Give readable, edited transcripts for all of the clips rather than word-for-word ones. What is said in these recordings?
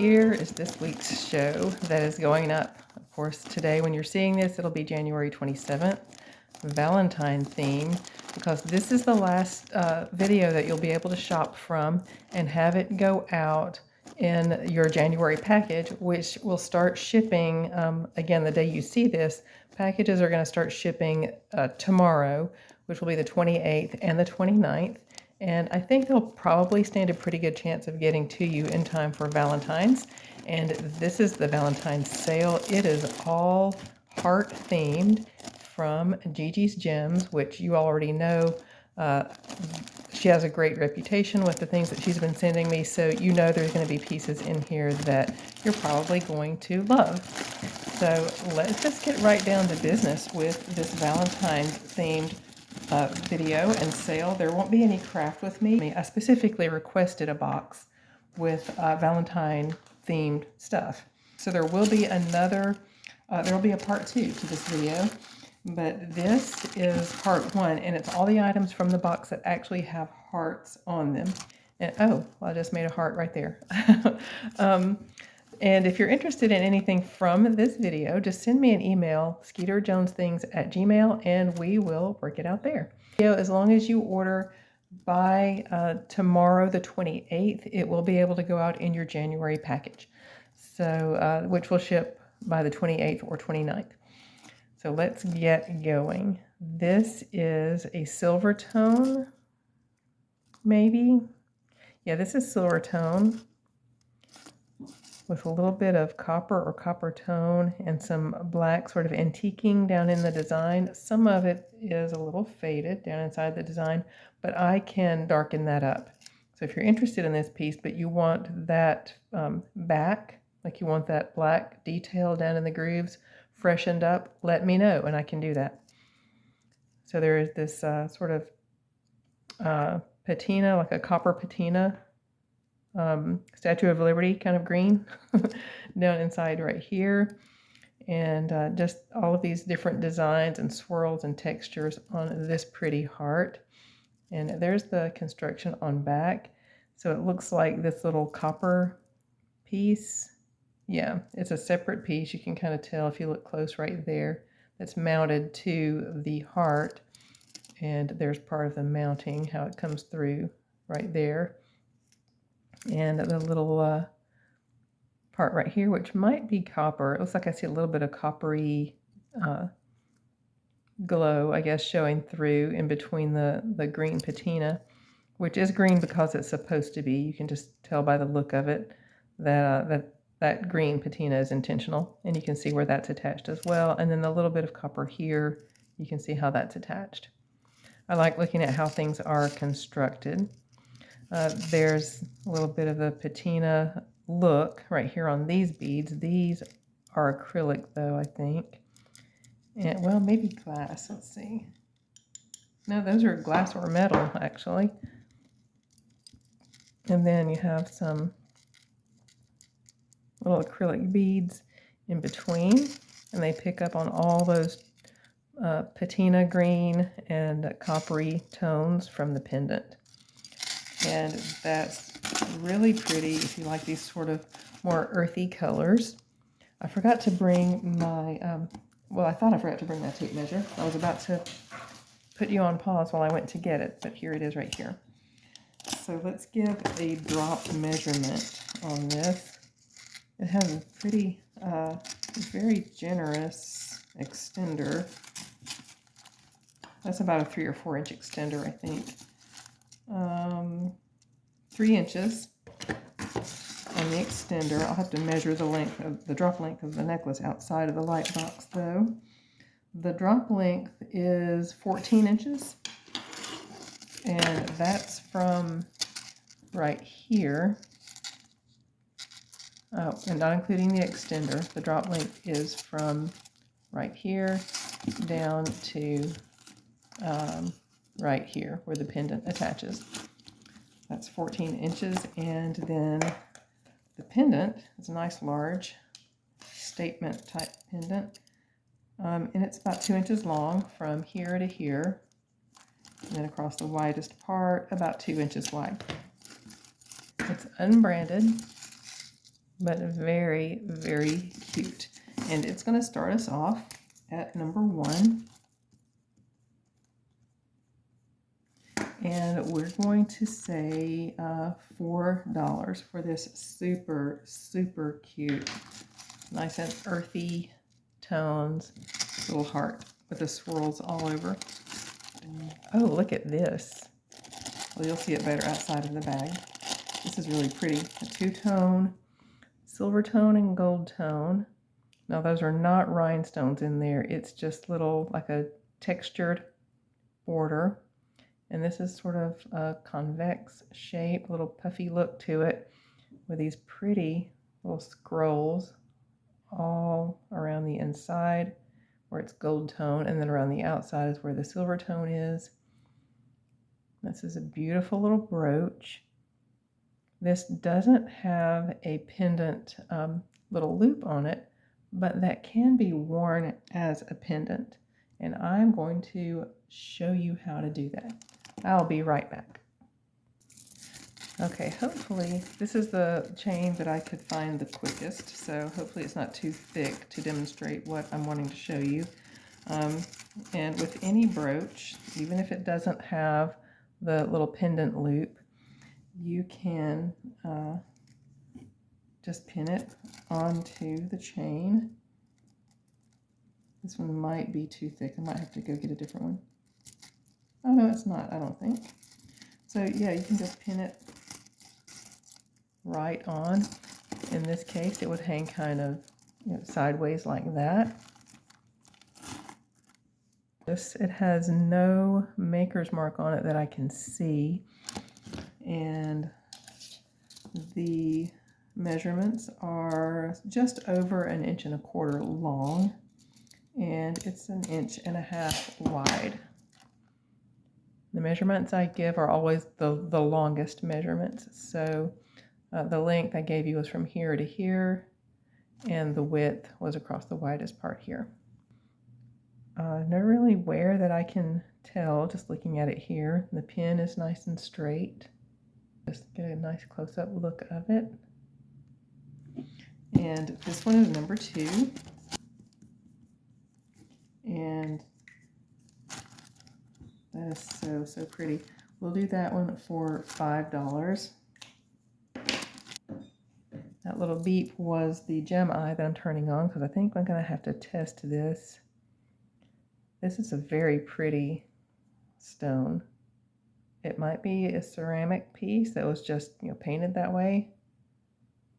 here is this week's show that is going up. Of course, today when you're seeing this, it'll be January 27th, Valentine theme, because this is the last video that you'll be able to shop from and have it go out in your January package, which will start shipping, again, the day you see this. Packages are going to start shipping tomorrow, which will be the 28th and the 29th. And I think they'll probably stand a pretty good chance of getting to you in time for Valentine's. And this is the Valentine's sale. It is all heart themed from GiGi's Gems, which you already know. She has a great reputation with the things that she's been sending me, so you know there's going to be pieces in here that you're probably going to love. So let's just get right down to business with this Valentine's themed video and sale. There won't be any craft with me. I specifically requested a box with Valentine themed stuff. So there will be another, there will be a part 2 to this video, but this is part 1, and it's all the items from the box that actually have hearts on them. And oh, well, I just made a heart right there. And if you're interested in anything from this video, just send me an email, skeeterjonesthings@gmail.com, and we will work it out there. As long as you order by tomorrow, the 28th, it will be able to go out in your January package, so which will ship by the 28th or 29th. So let's get going. This is a silver tone, maybe? Yeah, this is silver tone, with a little bit of copper or copper tone and some black sort of antiquing down in the design. Some of it is a little faded down inside the design, but I can darken that up. So if you're interested in this piece, but you want that back, like you want that black detail down in the grooves freshened up, let me know and I can do that. So there is this sort of patina, like a copper patina, Statue of Liberty kind of green down inside right here, and just all of these different designs and swirls and textures on this pretty heart. And there's the construction on back, so it looks like this little copper piece. Yeah, it's a separate piece. You can kind of tell if you look close right there. That's mounted to the heart, and there's part of the mounting, how it comes through right there. And the little part right here, which might be copper. It looks like I see a little bit of coppery glow, I guess, showing through in between the green patina, which is green because it's supposed to be. You can just tell by the look of it that that green patina is intentional, and you can see where that's attached as well. And then the little bit of copper here, you can see how that's attached. I like looking at how things are constructed. There's a little bit of a patina look right here on these beads. These are acrylic though, I think. And well, maybe glass, let's see. No, those are glass or metal actually. And then you have some little acrylic beads in between, and they pick up on all those patina green and coppery tones from the pendant. And that's really pretty if you like these sort of more earthy colors. I forgot to bring my, well, I thought I forgot to bring my tape measure. I was about to put you on pause while I went to get it, but here it is right here. So let's give a drop measurement on this. It has a pretty, very generous extender. That's about a 3 or 4 inch extender, I think. 3 inches on the extender. I'll have to measure the length of the drop length of the necklace outside of the light box though. The drop length is 14 inches, and that's from right here. Oh, and not including the extender. The drop length is from right here down to right here where the pendant attaches. That's 14 inches, and then the pendant is a nice large statement type pendant, and it's about 2 inches long from here to here, and then across the widest part about 2 inches wide. It's unbranded, but very, very cute. And it's going to start us off at number 1. And we're going to say $4 for this super, super cute, nice and earthy tones, little heart with the swirls all over. Oh, look at this. Well, you'll see it better outside of the bag. This is really pretty. A 2-tone, silver tone and gold tone. Now those are not rhinestones in there. It's just little, like a textured border. And this is sort of a convex shape, little puffy look to it with these pretty little scrolls all around the inside where it's gold tone, and then around the outside is where the silver tone is. This is a beautiful little brooch. This doesn't have a pendant little loop on it, but that can be worn as a pendant. And I'm going to show you how to do that. I'll be right back. Okay, hopefully this is the chain that I could find the quickest, so hopefully it's not too thick to demonstrate what I'm wanting to show you. And with any brooch, even if it doesn't have the little pendant loop, you can just pin it onto the chain. This one might be too thick. I might have to go get a different one. Oh, no, it's not, I don't think. So, yeah, you can just pin it right on. In this case, it would hang kind of, you know, sideways like that. It has no maker's mark on it that I can see. And the measurements are just over 1.25 inches long. And it's 1.5 inches wide. The measurements I give are always the longest measurements. So the length I gave you was from here to here, and the width was across the widest part here. No really wear that I can tell just looking at it here. The pin is nice and straight. Just get a nice close-up look of it. And this one is number 2. And that is so, so pretty. We'll do that one for $5. That little beep was the gem eye that I'm turning on because I think I'm going to have to test this. This is a very pretty stone. It might be a ceramic piece that was just, you know, painted that way.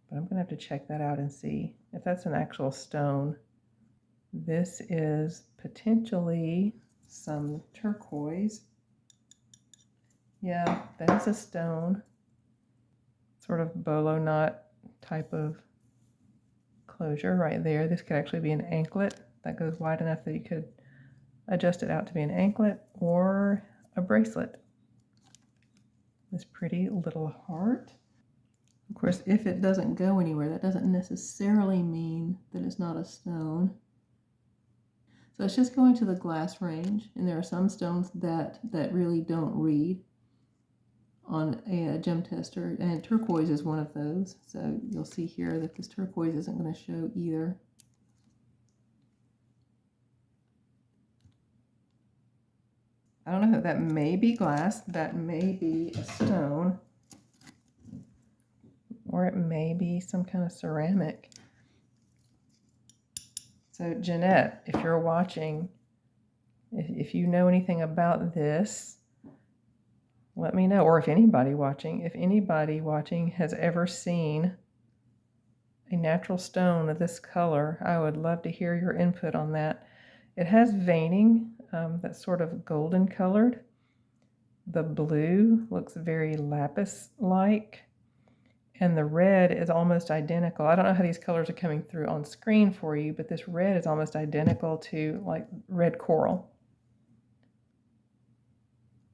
But I'm going to have to check that out and see if that's an actual stone. This is potentially some turquoise. Yeah, that is a stone. Sort of bolo knot type of closure right there. This could actually be an anklet that goes wide enough that you could adjust it out to be an anklet or a bracelet. This pretty little heart. Of course, if it doesn't go anywhere, that doesn't necessarily mean that it's not a stone. So it's just going to the glass range, and there are some stones that really don't read on a gem tester, and turquoise is one of those. So you'll see here that this turquoise isn't going to show either. I don't know, that may be glass, that may be a stone, or it may be some kind of ceramic. So Jeanette, if you're watching, if you know anything about this, let me know. Or if anybody watching has ever seen a natural stone of this color, I would love to hear your input on that. It has veining that's sort of golden colored. The blue looks very lapis-like. And the red is almost identical. I don't know how these colors are coming through on screen for you, but this red is almost identical to like red coral.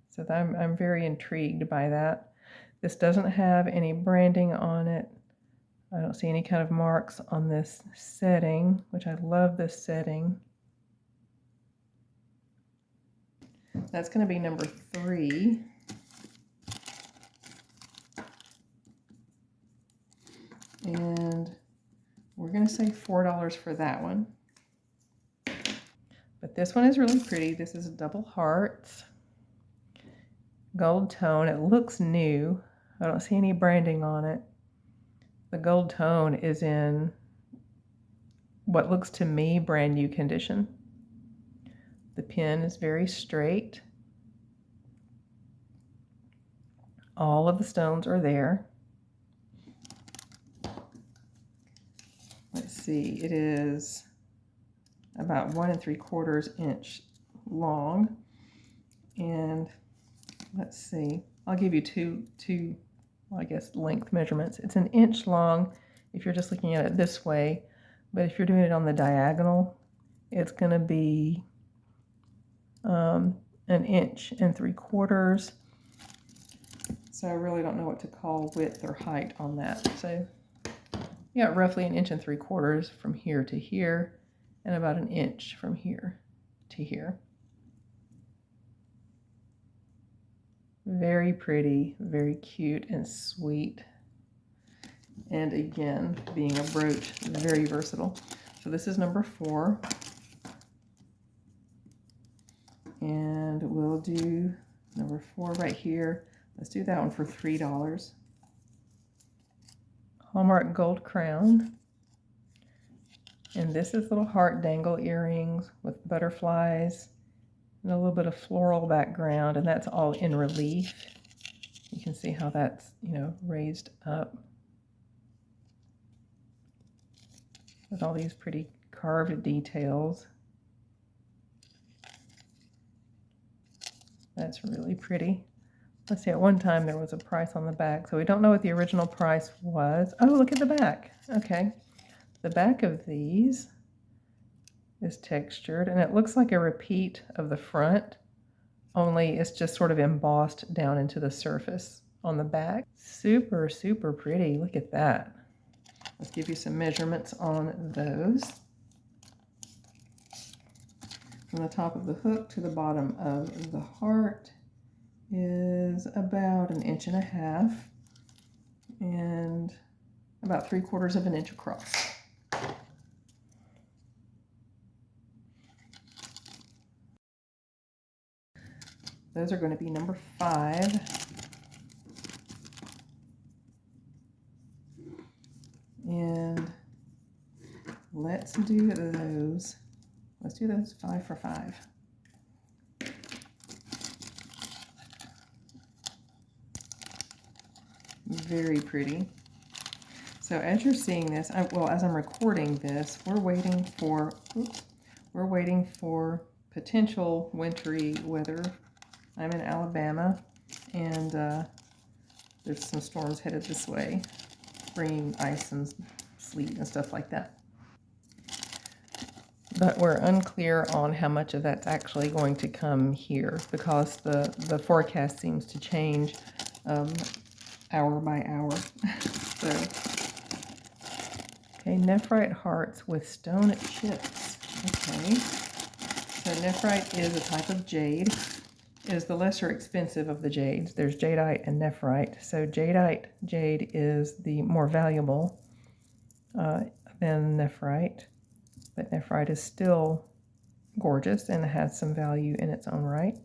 So I'm very intrigued by that. This doesn't have any branding on it. I don't see any kind of marks on this setting, which I love this setting. That's going to be number 3. And to say $4 for that one. But this one is really pretty. This is a double hearts, gold tone. It looks new. I don't see any branding on it. The gold tone is in what looks to me brand new condition. The pin is very straight. All of the stones are there. Let's see, it is about 1 3/4 inch long. And let's see, I'll give you two, I guess, length measurements. It's 1 inch long if you're just looking at it this way, but if you're doing it on the diagonal, it's going to be 1 3/4 inches. So I really don't know what to call width or height on that. So you got roughly 1 3/4 inches from here to here, and about 1 inch from here to here. Very pretty, very cute and sweet. And again, being a brooch, very versatile. So this is number 4. And we'll do number 4 right here. Let's do that one for $3. Hallmark gold crown. And this is little heart dangle earrings with butterflies and a little bit of floral background, and that's all in relief. You can see how that's, raised up with all these pretty carved details. That's really pretty. Let's see, at one time there was a price on the back, so we don't know what the original price was. Oh, look at the back. Okay. The back of these is textured, and it looks like a repeat of the front, only it's just sort of embossed down into the surface on the back. Super, super pretty. Look at that. Let's give you some measurements on those. From the top of the hook to the bottom of the heart is about 1.5 inches and about 3/4 inch across. Those are going to be number 5. And let's do those. Let's do those 5 for $5. Very pretty. So as you're seeing this, as I'm recording this, we're waiting for potential wintry weather. I'm in Alabama, and there's some storms headed this way, bringing ice and sleet and stuff like that. But we're unclear on how much of that's actually going to come here, because the forecast seems to change hour by hour. So, okay, nephrite hearts with stone chips. Okay, so nephrite is a type of jade. It is the lesser expensive of the jades. There's jadeite and nephrite. So jadeite jade is the more valuable than nephrite. But nephrite is still gorgeous and has some value in its own right.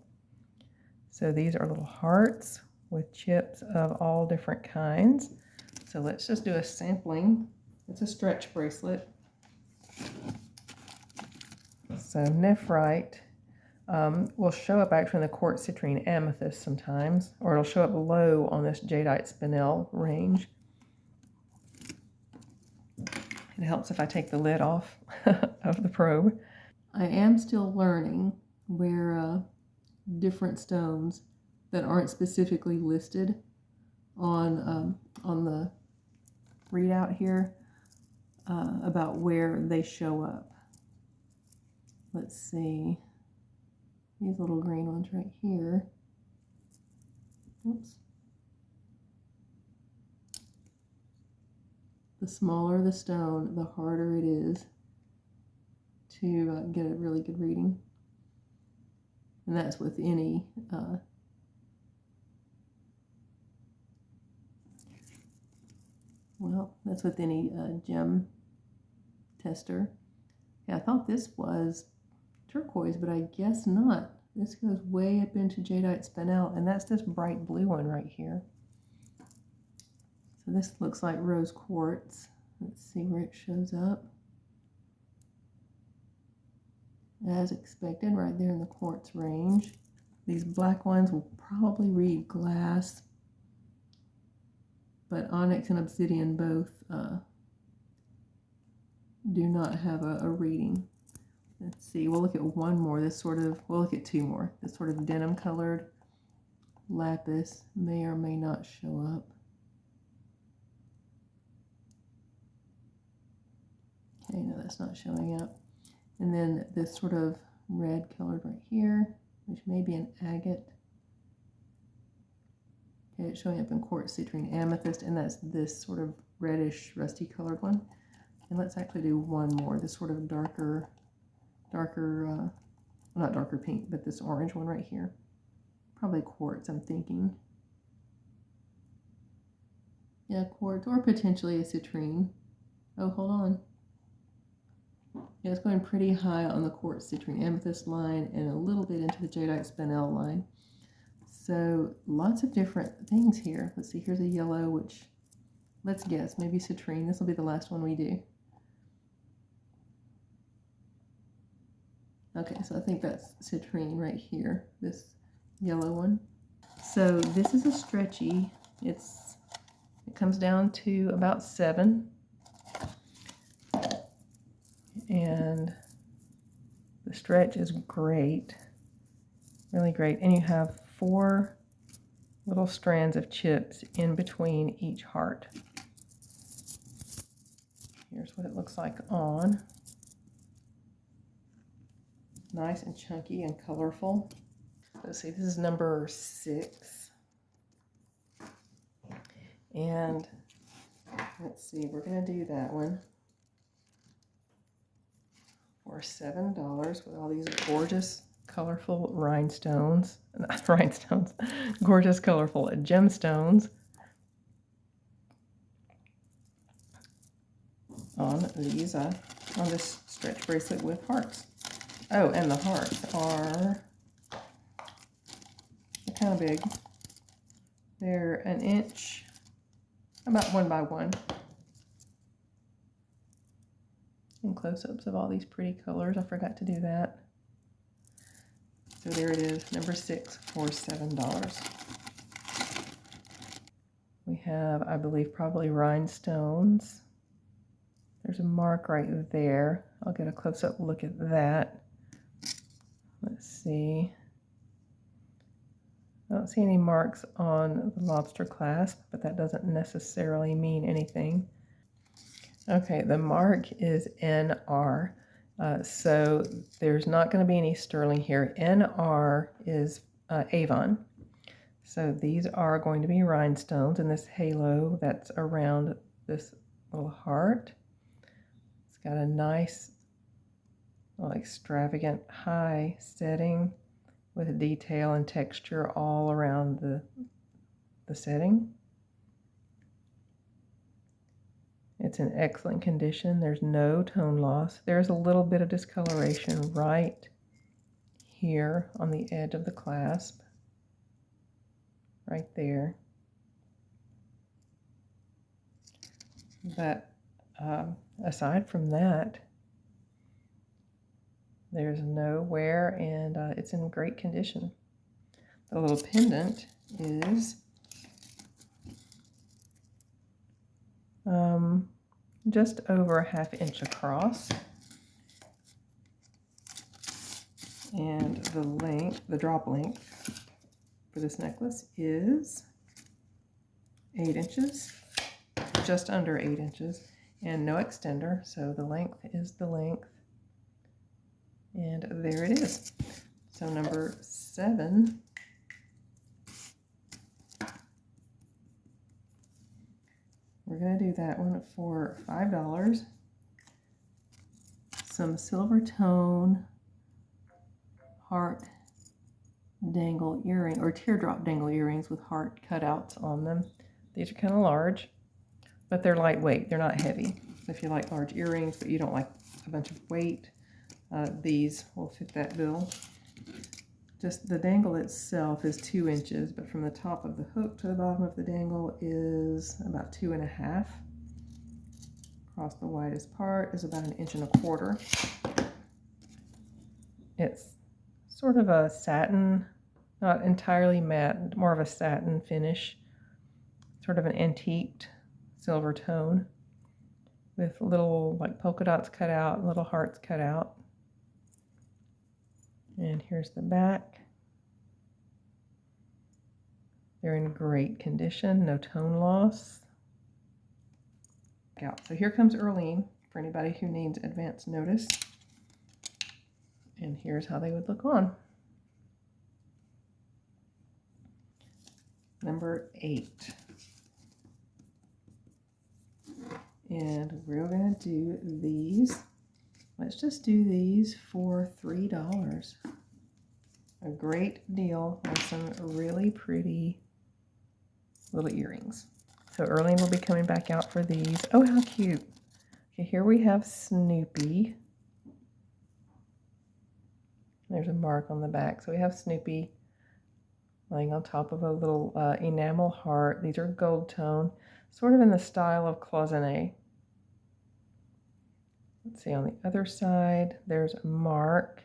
So these are little hearts with chips of all different kinds. So let's just do a sampling. It's a stretch bracelet. So nephrite will show up actually in the quartz citrine amethyst sometimes, or it'll show up low on this jadeite spinel range. It helps if I take the lid off of the probe. I am still learning where different stones that aren't specifically listed on the readout here about where they show up. Let's see. These little green ones right here. Oops. The smaller the stone, the harder it is to get a really good reading. And that's with any that's with any gem tester. Yeah, I thought this was turquoise, but I guess not. This goes way up into jadeite spinel, and that's this bright blue one right here. So this looks like rose quartz. Let's see where it shows up. As expected, right there in the quartz range. These black ones will probably read glass, but onyx and obsidian both do not have a reading. Let's see, we'll look at one more. We'll look at two more. This sort of denim colored lapis may or may not show up. Okay, no, that's not showing up. And then this sort of red colored right here, which may be an agate. Okay, it's showing up in quartz, citrine, amethyst, and that's this sort of reddish, rusty colored one. And let's actually do one more, this sort of darker, not darker pink, but this orange one right here. Probably quartz, I'm thinking. Yeah, quartz, or potentially a citrine. Oh, hold on. Yeah, it's going pretty high on the quartz, citrine, amethyst line and a little bit into the jadeite spinel line. So lots of different things here. Let's see, here's a yellow, which, let's guess, maybe citrine. This will be the last one we do. Okay, so I think that's citrine right here, this yellow one. So this is a stretchy. It comes down to about 7. And the stretch is great, really great. And you have 4 little strands of chips in between each heart. Here's what it looks like on. Nice and chunky and colorful. Let's see, this is number 6. And let's see, we're gonna do that one for $7 with all these gorgeous, colorful rhinestones, not rhinestones, gorgeous, colorful gemstones on these, on this stretch bracelet with hearts. Oh, and the hearts are kind of big. They're an inch, about 1 by 1. And close-ups of all these pretty colors. I forgot to do that. So there it is, number 6 for $7. We have, I believe, probably rhinestones. There's a mark right there. I'll get a close-up look at that. Let's see. I don't see any marks on the lobster clasp, but that doesn't necessarily mean anything. Okay, the mark is NR, so there's not going to be any sterling here. NR is Avon. So these are going to be rhinestones in this halo that's around this little heart. It's got a nice, well, extravagant high setting with detail and texture all around the setting. It's in excellent condition. There's no tone loss. There's a little bit of discoloration right here on the edge of the clasp, right there. But aside from that, there's no wear, and it's in great condition. The little pendant is just over a ½ inch across, and the length, the drop length for this necklace is 8 inches, just under 8 inches, and no extender, so the length is the length. And there it is. So number 7. We're going to do that one for $5. Some silver tone heart dangle earring, or teardrop dangle earrings with heart cutouts on them. These are kind of large, but they're lightweight. They're not heavy. So if you like large earrings, but you don't like a bunch of weight, these will fit that bill. Just the dangle itself is 2 inches, but from the top of the hook to the bottom of the dangle is about 2.5. Across the widest part is about 1.25 inches. It's sort of a satin, not entirely matte, more of a satin finish, sort of an antiqued silver tone with little like polka dots cut out, little hearts cut out. And here's the back. They're in great condition, no tone loss. So here comes Earlene for anybody who needs advance notice. And here's how they would look on. Number 8. And we're going to do these. Let's just do these for $3. A great deal on some really pretty little earrings. So Earlene will be coming back out for these. Oh, how cute. Okay, here we have Snoopy. There's a mark on the back. So we have Snoopy laying on top of a little enamel heart. These are gold tone, sort of in the style of cloisonné. Let's see, on the other side, there's a mark.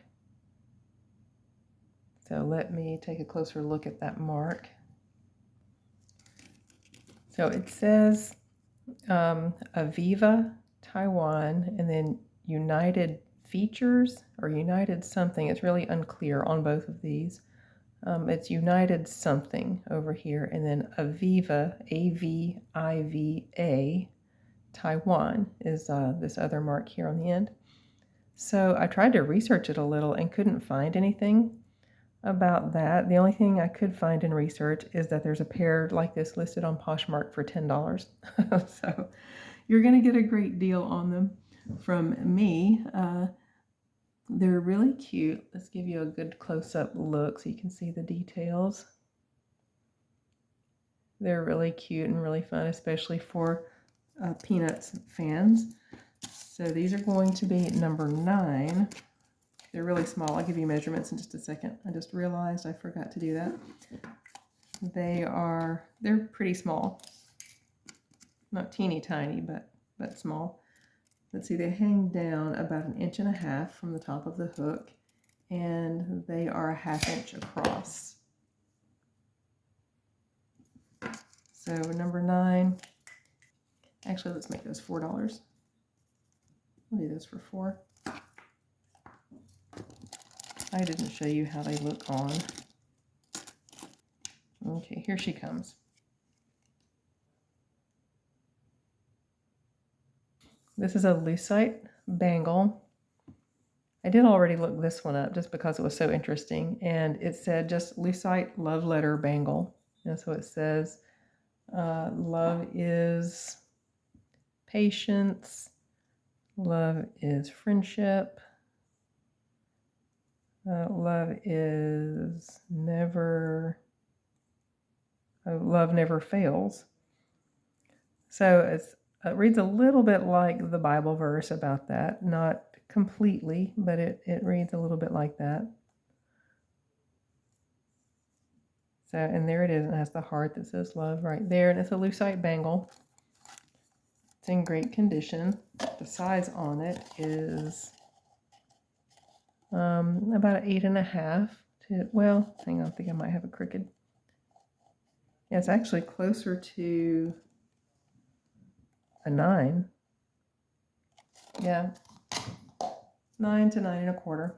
So let me take a closer look at that mark. So it says Aviva, Taiwan, and then United Features or United something. It's really unclear on both of these. It's United something over here, and then Aviva, A-V-I-V-A, Taiwan is this other mark here on the end. So I tried to research it a little and couldn't find anything about that. The only thing I could find in research is that there's a pair like this listed on Poshmark for $10. So you're going to get a great deal on them from me. They're really cute. Let's give you a good close-up look so you can see the details. They're really cute and really fun, especially for Peanuts fans. So these are going to be number 9. They're really small. I'll give you measurements in just a second. I just realized I forgot to do that. They're pretty small. Not teeny tiny, but small. Let's see, they hang down about 1.5 inches from the top of the hook, and they are 1/2 inch across. So number 9, actually let's make those $4. I'll do this for $4. I didn't show you how they look on. Okay, here she comes. This is a lucite bangle. I did already look this one up just because it was so interesting, and it said just lucite love letter bangle. And so it says, love is patience, love is friendship, love is never, love never fails. So it reads a little bit like the Bible verse about that, not completely, but it reads a little bit like that. So, and there it is, and it has the heart that says love right there, and it's a lucite bangle. It's in great condition. The size on it is about 8.5 to, well, hang on, I think I might have it crooked. Yeah, it's actually closer to a 9. Yeah, 9 to 9.25.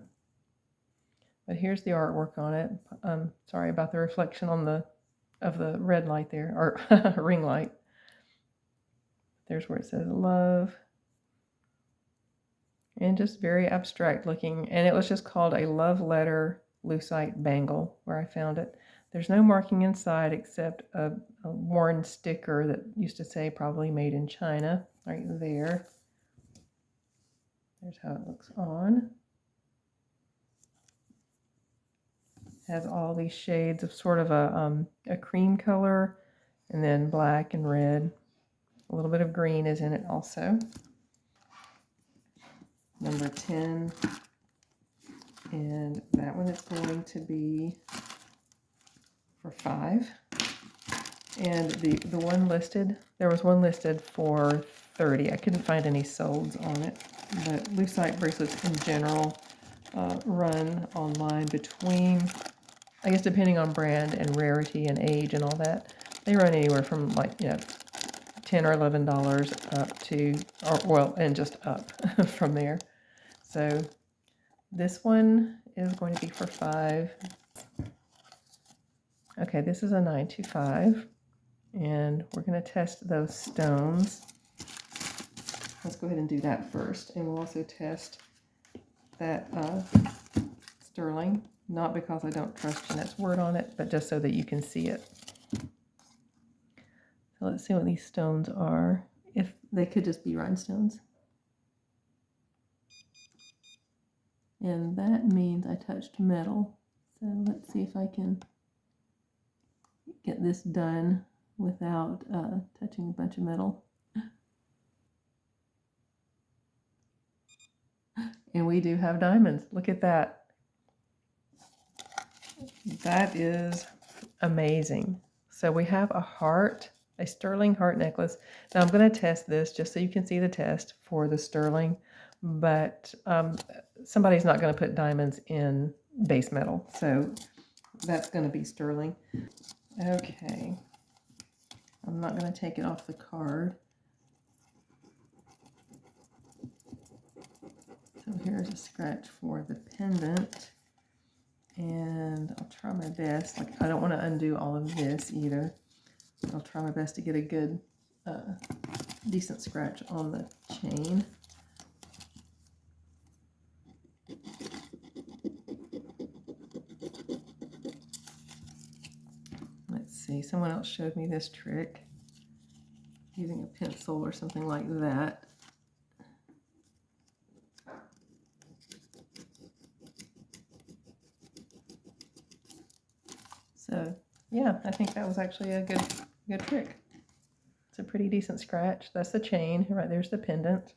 But here's the artwork on it. Sorry about the reflection on the red light there, or ring light. There's where it says love. And just very abstract looking. And it was just called a love letter lucite bangle where I found it. There's no marking inside except a worn sticker that used to say probably made in China right there. There's how it looks on. It has all these shades of sort of a cream color, and then black and red. A little bit of green is in it also. Number 10. And that one is going to be for $5. And the one listed, there was one listed for $30. I couldn't find any solds on it. But lucite bracelets in general run online between, I guess depending on brand and rarity and age and all that, they run anywhere from like, $10 or $11 up to, and just up from there. So this one is going to be for $5. Okay, this is a 925, and we're going to test those stones. Let's go ahead and do that first, and we'll also test that sterling, not because I don't trust Jeanette's word on it, but just so that you can see it. So let's see what these stones are, if they could just be rhinestones. And that means I touched metal. So let's see if I can get this done without touching a bunch of metal. And we do have diamonds. Look at that. That is amazing. So we have a heart, a sterling heart necklace. Now I'm going to test this just so you can see the test for the sterling, but somebody's not going to put diamonds in base metal, so that's going to be sterling. Okay, I'm not going to take it off the card. So here's a scratch for the pendant, and I'll try my best. Like, I don't want to undo all of this either. I'll try my best to get a good, decent scratch on the chain. Let's see, someone else showed me this trick using a pencil or something like that. So yeah, I think that was actually a good trick. It's a pretty decent scratch. That's the chain, right there's the pendant.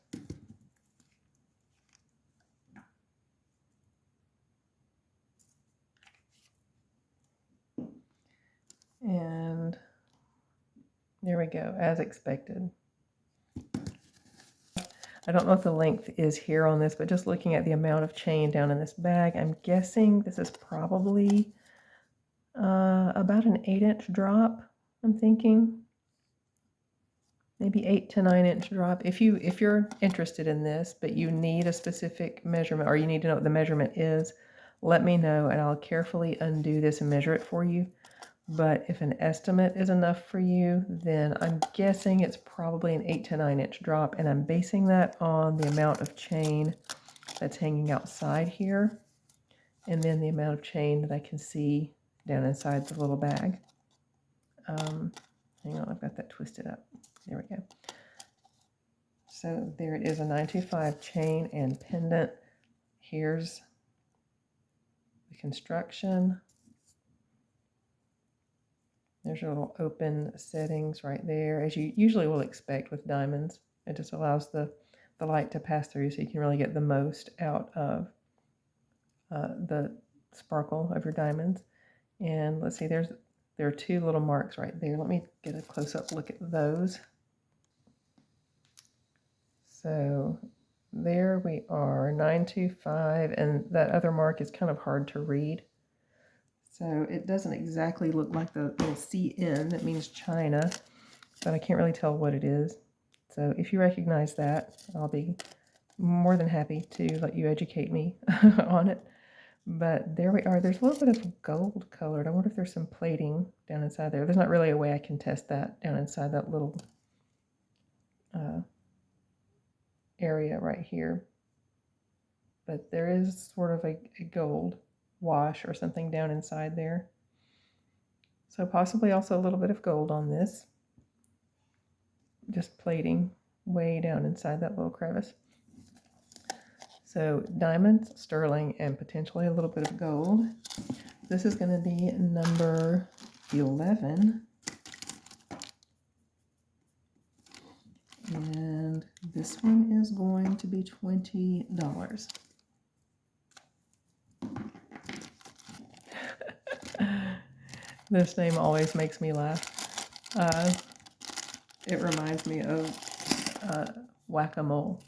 And there we go, as expected. I don't know what the length is here on this, but just looking at the amount of chain down in this bag, I'm guessing this is probably about an 8-inch drop, I'm thinking. Maybe 8 to 9 inch drop. If you're interested in this, but you need a specific measurement, or you need to know what the measurement is, let me know and I'll carefully undo this and measure it for you. But if an estimate is enough for you, then I'm guessing it's probably an 8 to 9 inch drop, and I'm basing that on the amount of chain that's hanging outside here, and then the amount of chain that I can see down inside the little bag. Hang on, I've got that twisted up. There we go. So there it is, a 925 chain and pendant. Here's the construction. There's your little open settings right there, as you usually will expect with diamonds. It just allows the light to pass through so you can really get the most out of the sparkle of your diamonds. And let's see, there are two little marks right there. Let me get a close-up look at those. So there we are, 925, and that other mark is kind of hard to read. So it doesn't exactly look like the little CN, that means China, but I can't really tell what it is. So if you recognize that, I'll be more than happy to let you educate me on it. But there we are. There's a little bit of gold colored. I wonder if there's some plating down inside there. There's not really a way I can test that down inside that little area right here. But there is sort of a gold wash or something down inside there. So possibly also a little bit of gold on this. Just plating way down inside that little crevice. So diamonds, sterling, and potentially a little bit of gold. This is going to be number 11. And this one is going to be $20. This name always makes me laugh. It reminds me of whack-a-mole.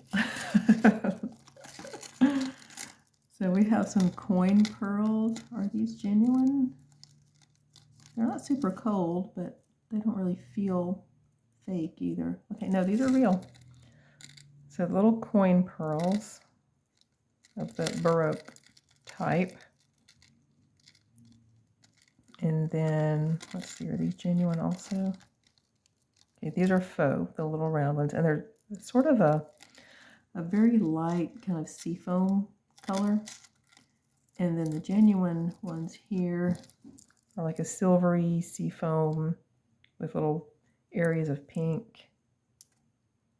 So we have some coin pearls. Are these genuine? They're not super cold, but they don't really feel fake either. Okay, no, these are real. So little coin pearls of the Baroque type. And then, let's see, are these genuine also? Okay, these are faux, the little round ones, and they're sort of a very light kind of seafoam color. And then the genuine ones here are like a silvery seafoam with little areas of pink.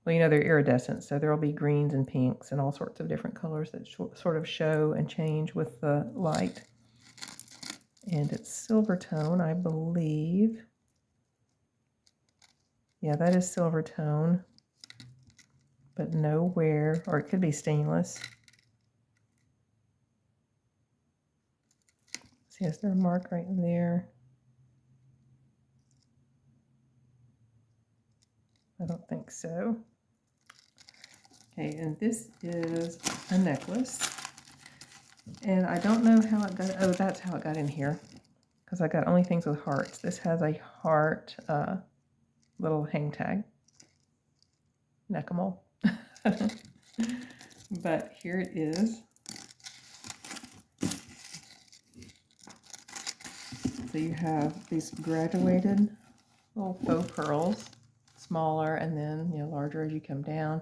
Well, you know, they're iridescent, so there will be greens and pinks and all sorts of different colors that sort of show and change with the light. And it's silver tone, I believe. Yeah, that is silver tone, but no wear, or it could be stainless. See, is there a mark right there? I don't think so. Okay, and this is a necklace. And I don't know how it got, oh, that's how it got in here, because I got only things with hearts. This has a heart little hang tag. Neck-a-mole. But here it is. So you have these graduated little faux pearls, smaller and then, you know, larger as you come down.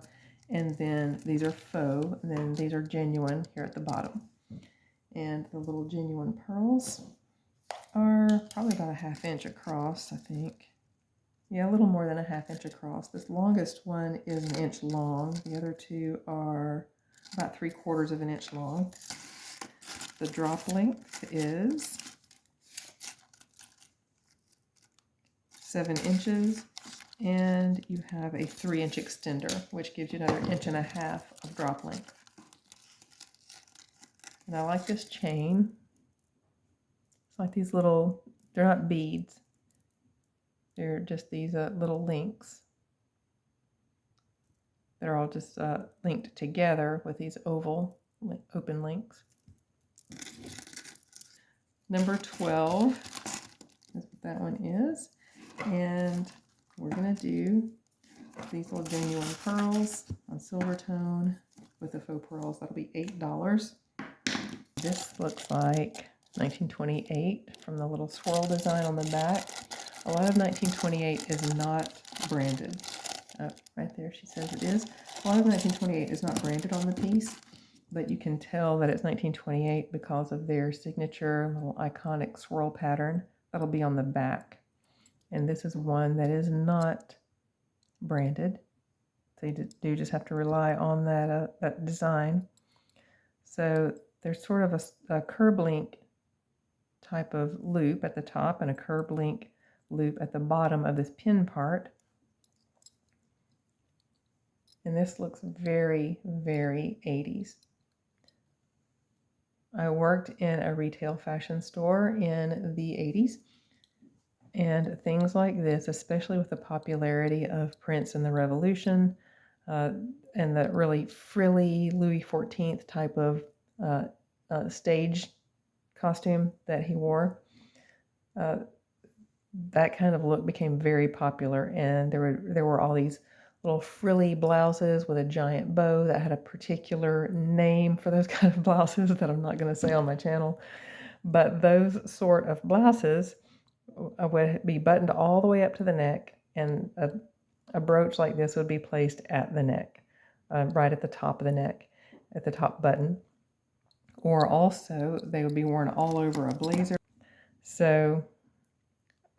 And then these are faux, and then these are genuine here at the bottom. And the little genuine pearls are probably about a ½ inch across, I think. Yeah, a little more than a ½ inch across. This longest one is 1 inch long. The other two are about 3/4 of an inch long. The drop length is 7 inches, and you have a 3-inch extender, which gives you another 1.5 inches of drop length. And I like this chain. It's like these little, they're not beads. They're just these little links that are all just linked together with these oval open links. Number 12 is what that one is. And we're going to do these little genuine pearls on silver tone with the faux pearls. That'll be $8. This looks like 1928 from the little swirl design on the back. A lot of 1928 is not branded. Right there, she says it is. A lot of 1928 is not branded on the piece, but you can tell that it's 1928 because of their signature little iconic swirl pattern that'll be on the back. And this is one that is not branded. So you do just have to rely on that design. So there's sort of a curb link type of loop at the top and a curb link loop at the bottom of this pin part. And this looks very, very 80s. I worked in a retail fashion store in the 80s, and things like this, especially with the popularity of Prince and the Revolution, and the really frilly Louis XIV type of stage costume that he wore, that kind of look became very popular, and there were all these little frilly blouses with a giant bow that had a particular name for those kind of blouses that I'm not going to say on my channel. But those sort of blouses would be buttoned all the way up to the neck, and a brooch like this would be placed at the neck, right at the top of the neck, at the top button. Or also, they would be worn all over a blazer. So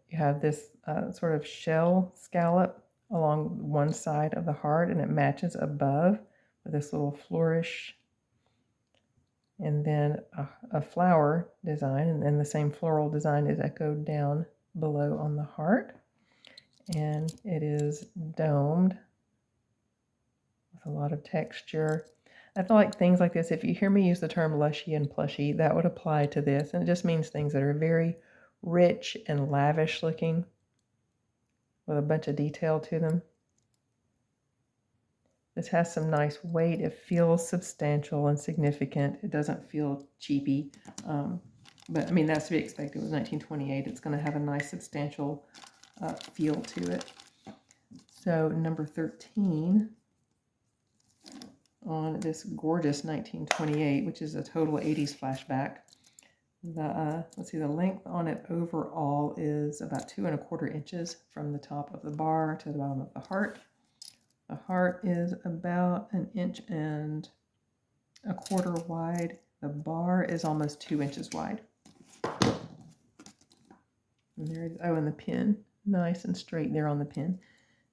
you have this sort of shell scallop along one side of the heart, and it matches above with this little flourish, and then a flower design, and then the same floral design is echoed down below on the heart, and it is domed a lot of texture. I feel like things like this, if you hear me use the term lushy and plushy, that would apply to this. And it just means things that are very rich and lavish looking with a bunch of detail to them. This has some nice weight. It feels substantial and significant. It doesn't feel cheapy. But I mean, that's to be expected. It was 1928. It's going to have a nice substantial feel to it. So number 13 on this gorgeous 1928, which is a total 80s flashback. Let's see, the length on it overall is about 2 1/4 inches from the top of the bar to the bottom of the heart. The heart is about 1 1/4 inches wide. The bar is almost 2 inches wide. And there it is. Oh, and the pin, nice and straight there on the pin.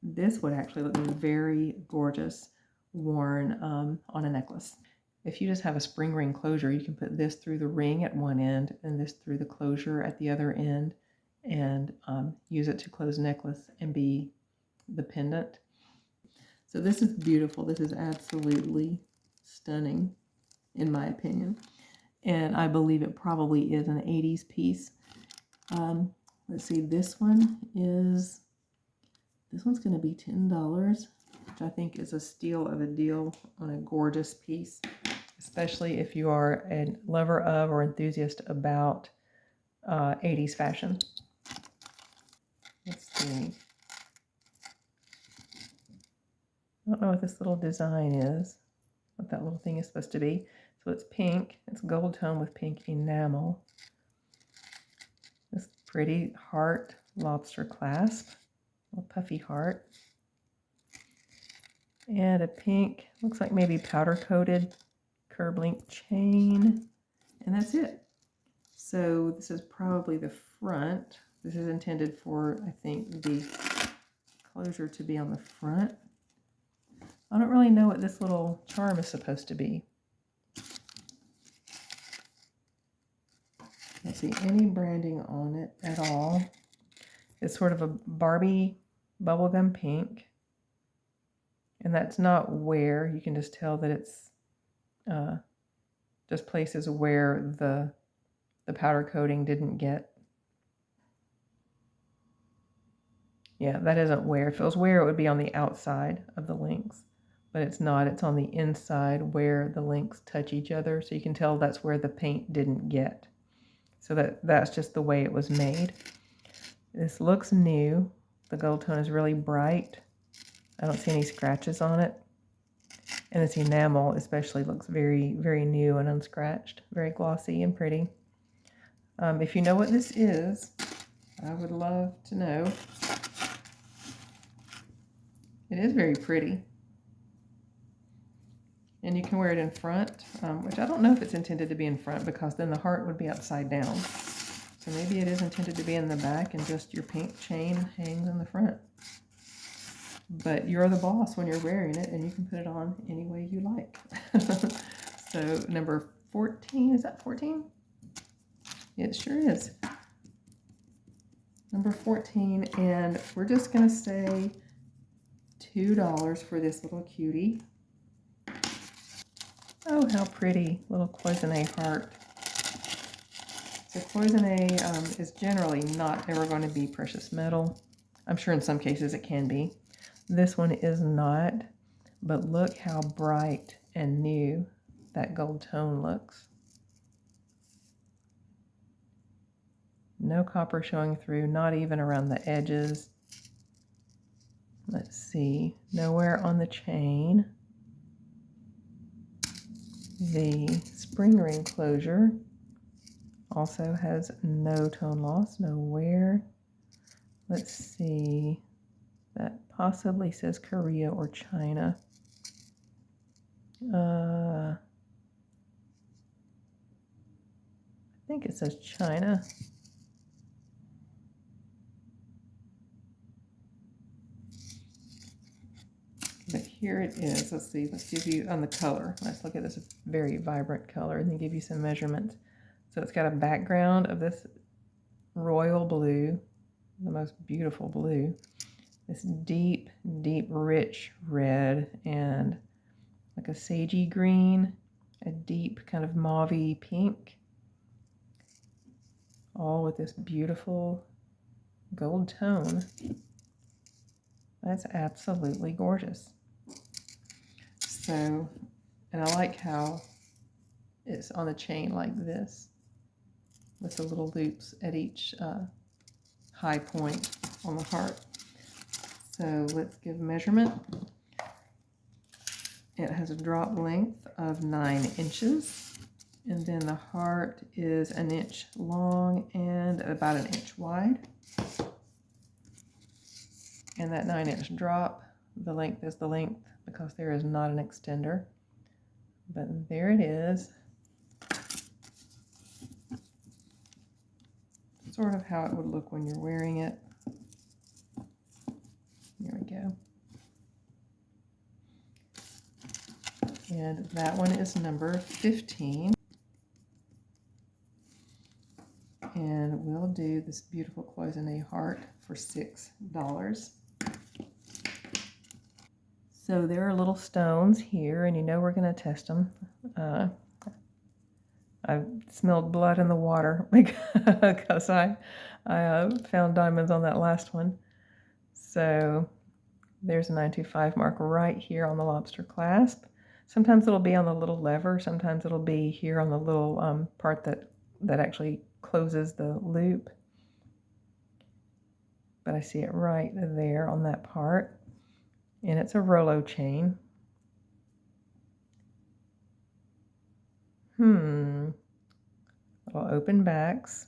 This would actually look very gorgeous worn on a necklace. If you just have a spring ring closure, you can put this through the ring at one end and this through the closure at the other end, and use it to close necklace and be the pendant. So this is beautiful. This is absolutely stunning, in my opinion. And I believe it probably is an 80s piece. Let's see, this one's going to be $10, which I think is a steal of a deal on a gorgeous piece, especially if you are a lover of or enthusiast about 80s fashion. Let's see. I don't know what this little design is, what that little thing is supposed to be. So it's pink. It's gold tone with pink enamel. This pretty heart lobster clasp, a little puffy heart. And a pink, looks like maybe powder coated curb link chain. And that's it. So this is probably the front. This is intended for, I think, the closure to be on the front. I don't really know what this little charm is supposed to be. I don't see any branding on it at all. It's sort of a Barbie bubblegum pink. And that's not wear. You can just tell that it's just places where the powder coating didn't get. Yeah, that isn't wear. If it was wear, it would be on the outside of the links. But it's not. It's on the inside where the links touch each other. So you can tell that's where the paint didn't get. So that's just the way it was made. This looks new. The gold tone is really bright. I don't see any scratches on it. And this enamel especially looks very, very new and unscratched. Very glossy and pretty. If you know what this is, I would love to know. It is very pretty. And you can wear it in front, which I don't know if it's intended to be in front because then the heart would be upside down. So maybe it is intended to be in the back and just your pink chain hangs in the front. But you're the boss when you're wearing it and you can put it on any way you like. So number 14, is that 14? It sure is. Number 14, and we're just going to say $2 for this little cutie. Oh, how pretty, little cloisonne heart. So cloisonne is generally not ever going to be precious metal. I'm sure in some cases it can be. This one is not, but look how bright and new that gold tone looks. No copper showing through, not even around the edges. Let's see, nowhere on the chain. The spring ring closure also has no tone loss, no wear. Let's see, that possibly says Korea or China. I think it says China. But here it is. Let's see. Let's give you on the color. Let's look at this very vibrant color and then give you some measurements. So it's got a background of this royal blue, the most beautiful blue. This deep, deep, rich red and like a sagey green, a deep kind of mauvey pink, all with this beautiful gold tone. That's absolutely gorgeous. So, and I like how it's on a chain like this with the little loops at each high point on the heart. So let's give measurement. It has a drop length of 9 inches, and then the heart is 1 inch long and about 1 inch wide. And that 9-inch drop, the length is the length because there is not an extender. But there it is. Sort of how it would look when you're wearing it. There we go. And that one is number 15. And we'll do this beautiful cloisonne heart for $6. So there are little stones here, and you know we're going to test them. I smelled blood in the water because I found diamonds on that last one. So there's a 925 mark right here on the lobster clasp. Sometimes it'll be on the little lever. Sometimes it'll be here on the little part that actually closes the loop. But I see it right there on that part. And it's a Rolo chain. Little open backs.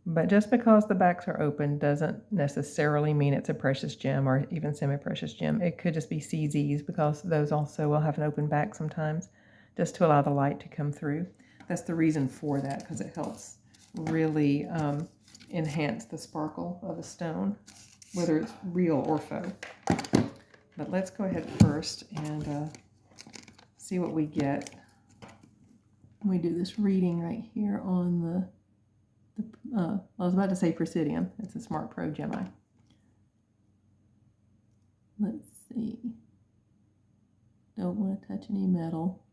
But just because the backs are open doesn't necessarily mean it's a precious gem or even semi-precious gem. It could just be CZs because those also will have an open back sometimes, just to allow the light to come through. That's the reason for that, because it helps really enhance the sparkle of a stone, whether it's real or faux. But let's go ahead first and see what we get. We do this reading right here on the I was about to say Presidium. It's a Smart Pro Gemi. Let's see. Don't want to touch any metal.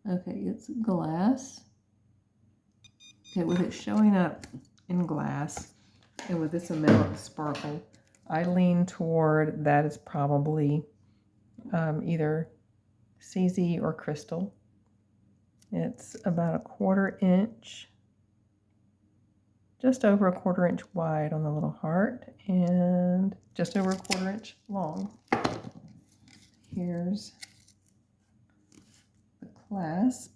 Okay, it's glass. Okay, with it showing up in glass and with this amount of sparkle, I lean toward that is probably either CZ or crystal. It's about 1/4 inch, just over 1/4 inch wide on the little heart, and just over 1/4 inch long. Here's the clasp.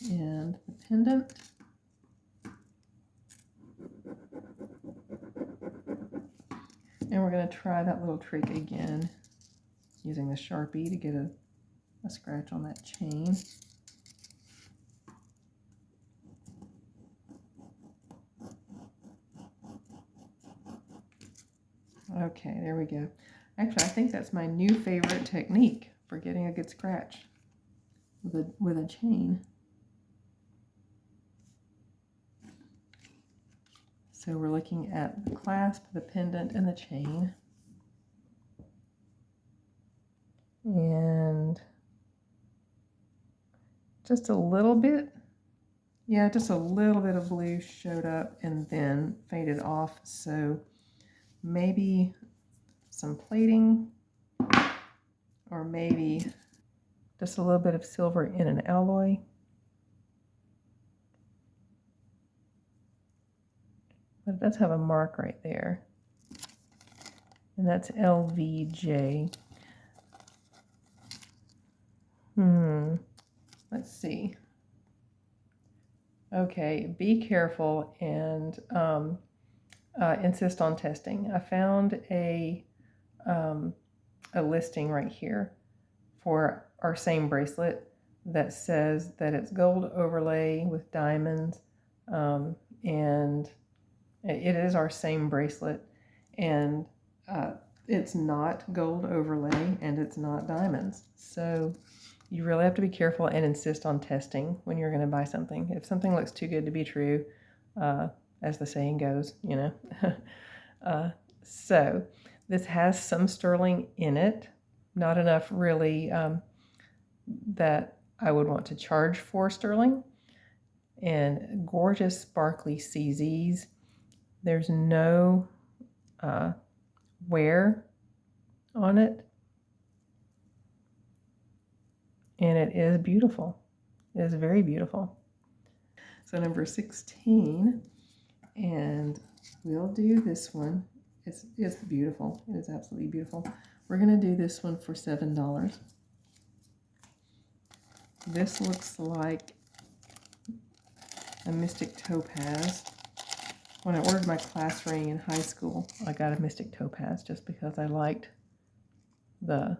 And the pendant. And we're going to try that little trick again using the Sharpie to get a scratch on that chain. Okay, there we go. Actually, I think that's my new favorite technique for getting a good scratch with a chain. So we're looking at the clasp, the pendant, and the chain. And just a little bit, yeah, just a little bit of blue showed up and then faded off. So maybe some plating, or maybe just a little bit of silver in an alloy. But it does have a mark right there. And that's LVJ. Let's see. Okay, be careful and insist on testing. I found a listing right here for our same bracelet that says that it's gold overlay with diamonds, and it is our same bracelet, and it's not gold overlay and it's not diamonds. So you really have to be careful and insist on testing when you're going to buy something. If something looks too good to be true, as the saying goes, you know. So this has some sterling in it, not enough really that I would want to charge for sterling. And gorgeous sparkly CZs. There's no wear on it, and it is beautiful. It is very beautiful. So number 16, and we'll do this one. It's beautiful. It is absolutely beautiful. We're going to do this one for $7. This looks like a Mystic Topaz. When I ordered my class ring in high school, I got a Mystic Topaz just because I liked the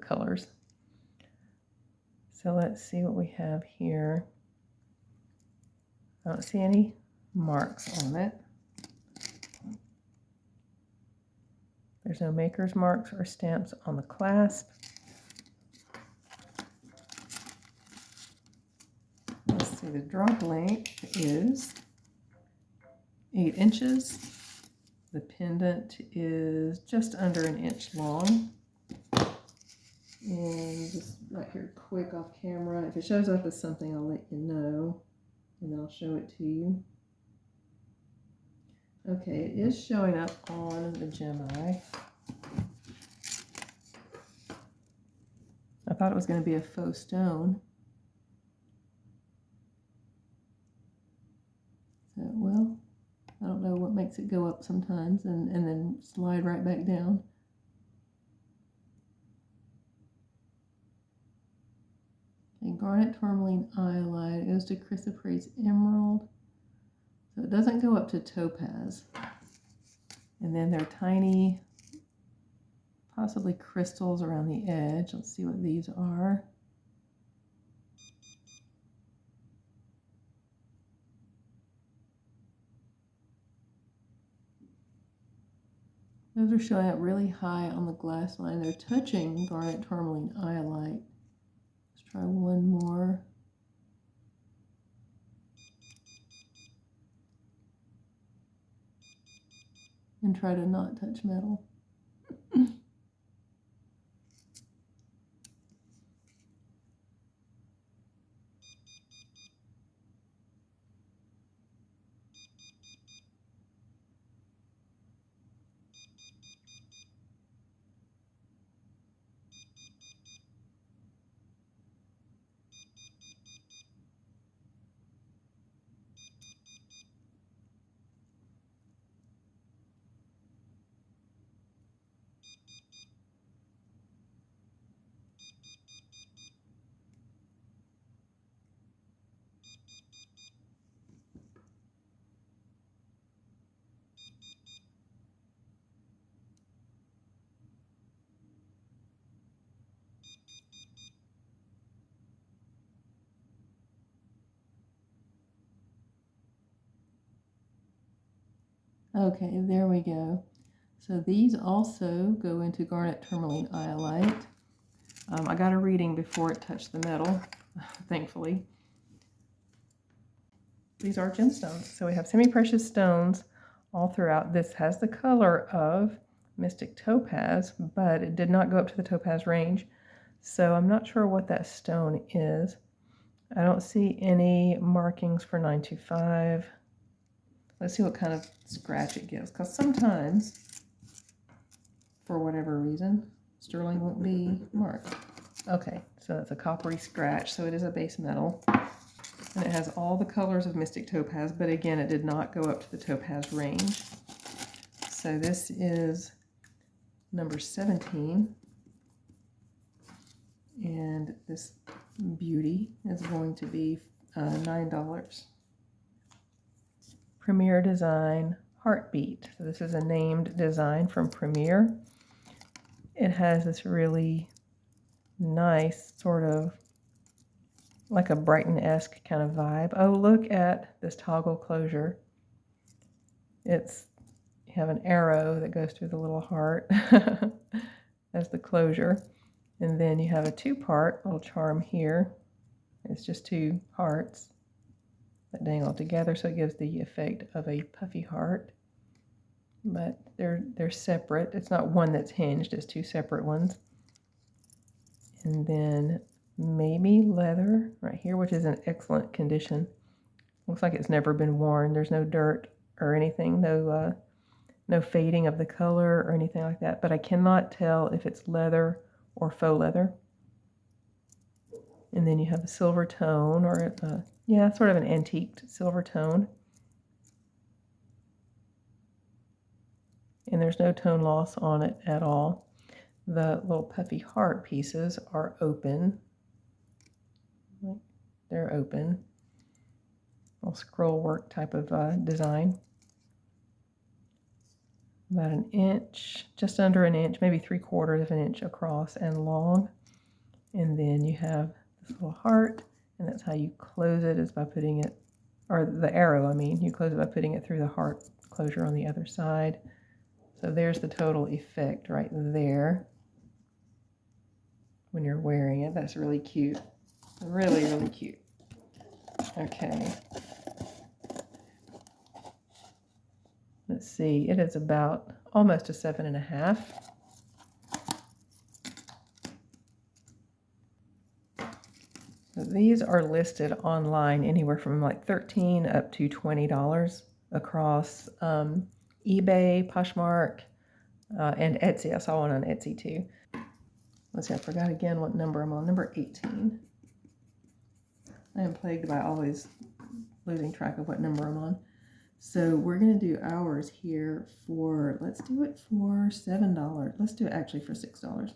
colors. So let's see what we have here. I don't see any marks on it. There's no maker's marks or stamps on the clasp. Let's see, the drop length is 8 inches. The pendant is just under an inch long. And just right here, quick off camera. If it shows up as something, I'll let you know, and I'll show it to you. Okay, it is showing up on the Gemini. I thought it was going to be a faux stone. So, well, I don't know what makes it go up sometimes and then slide right back down. Okay, garnet tourmaline iolite. It goes to chrysoprase emerald. So it doesn't go up to topaz. And then there are tiny, possibly crystals around the edge. Let's see what these are. Those are showing up really high on the glass line. They're touching garnet tourmaline iolite. Let's try one more. And try to not touch metal. Okay, there we go. So these also go into garnet tourmaline iolite. I got a reading before it touched the metal, thankfully. These are gemstones. So we have semi-precious stones all throughout. This has the color of Mystic Topaz, but it did not go up to the topaz range. So I'm not sure what that stone is. I don't see any markings for 925. Let's see what kind of scratch it gives, because sometimes, for whatever reason, sterling won't be marked. Okay, so that's a coppery scratch, so it is a base metal. And it has all the colors of Mystic Topaz, but again, it did not go up to the topaz range. So this is number 17. And this beauty is going to be $9. Premier Design Heartbeat. So this is a named design from Premier. It has this really nice sort of like a Brighton-esque kind of vibe. Oh, look at this toggle closure. You have an arrow that goes through the little heart as the closure. And then you have a two-part little charm here. It's just two hearts. that dangle together, so it gives the effect of a puffy heart. But they're separate. It's not one that's hinged, it's two separate ones. And then maybe leather right here, which is in excellent condition. Looks like it's never been worn. There's no dirt or anything, no fading of the color or anything like that, but I cannot tell if it's leather or faux leather. And then you have a silver tone, or yeah, sort of an antiqued silver tone. And there's no tone loss on it at all. The little puffy heart pieces are open. They're open. Little scroll work type of design. About an inch, just under an inch, maybe 3/4 of an inch across and long. And then you have this little heart, and that's how you close it, is by putting it, or the arrow, I mean, you close it by putting it through the heart closure on the other side. So there's the total effect right there when you're wearing it. That's really cute. Really, really cute. Okay. Let's see, it is about almost a 7.5. So these are listed online anywhere from like $13 up to $20 across eBay, Poshmark, and Etsy. I saw one on Etsy too. Let's see, I forgot again what number I'm on. Number 18. I am plagued by always losing track of what number I'm on. So we're going to do ours here for, let's do it for $7. Let's do it actually for $6.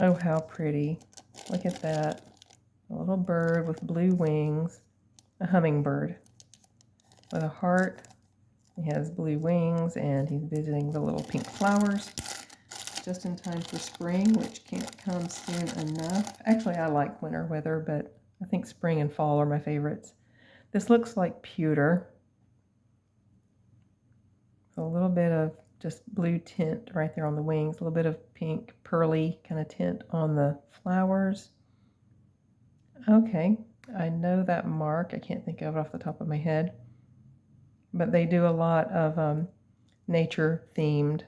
Oh, how pretty. Look at that. A little bird with blue wings. A hummingbird with a heart. He has blue wings and he's visiting the little pink flowers. Just in time for spring, which can't come soon enough. Actually, I like winter weather, but I think spring and fall are my favorites. This looks like pewter. A little bit of just blue tint right there on the wings, a little bit of pink, pearly kind of tint on the flowers. Okay, I know that mark. I can't think of it off the top of my head. But they do a lot of nature-themed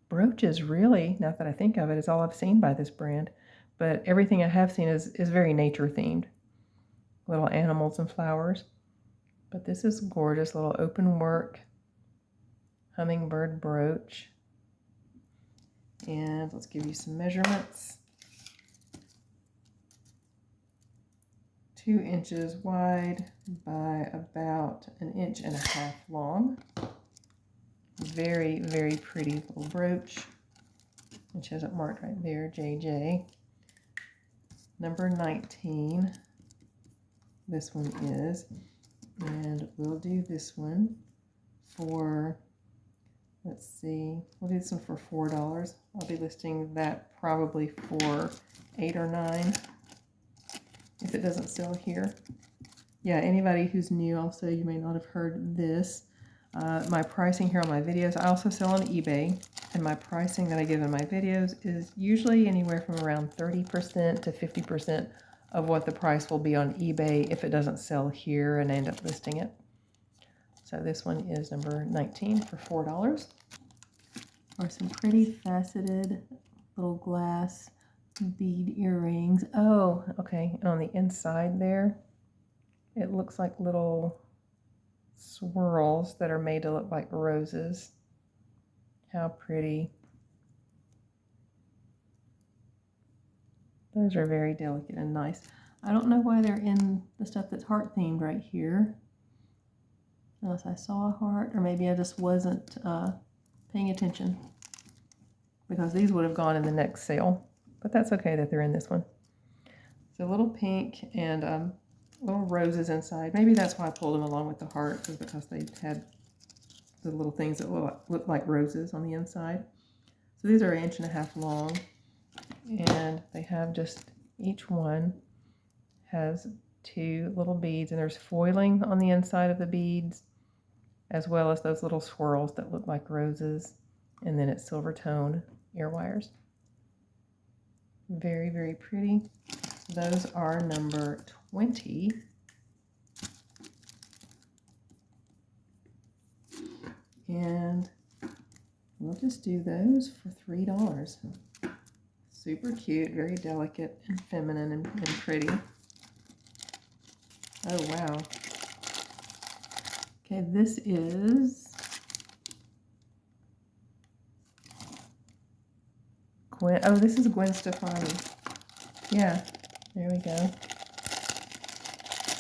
brooches, really, now that I think of it, is all I've seen by this brand. But everything I have seen is very nature-themed. Little animals and flowers. But this is gorgeous, little open work hummingbird brooch. And let's give you some measurements. 2 inches wide by about 1.5 inches long. Very, very pretty little brooch, which has it marked right there, JJ. Number 19, this one is, and we'll do this one for, let's see, we'll do this one for $4. I'll be listing that probably for $8 or $9 if it doesn't sell here. Yeah, anybody who's new, also, you may not have heard this. My pricing here on my videos, I also sell on eBay, and my pricing that I give in my videos is usually anywhere from around 30% to 50% of what the price will be on eBay if it doesn't sell here and I end up listing it. So this one is number 19 for $4. Or some pretty faceted little glass bead earrings. Oh, okay, and on the inside there, it looks like little swirls that are made to look like roses. How pretty. Those are very delicate and nice. I don't know why they're in the stuff that's heart themed right here. Unless I saw a heart, or maybe I just wasn't paying attention, because these would have gone in the next sale. But that's okay that they're in this one. So a little pink and little roses inside. Maybe that's why I pulled them along with the heart, is because they had the little things that look like roses on the inside. So these are 1.5 inches long, and they have just, each one has 2 little beads, and there's foiling on the inside of the beads, as well as those little swirls that look like roses, and then it's silver tone ear wires. Very, very pretty. those are number 20. And we'll just do those for $3. Super cute, very delicate and feminine and pretty. Oh, wow. Okay, this is Gwen. Oh, this is Gwen Stefani. Yeah, there we go.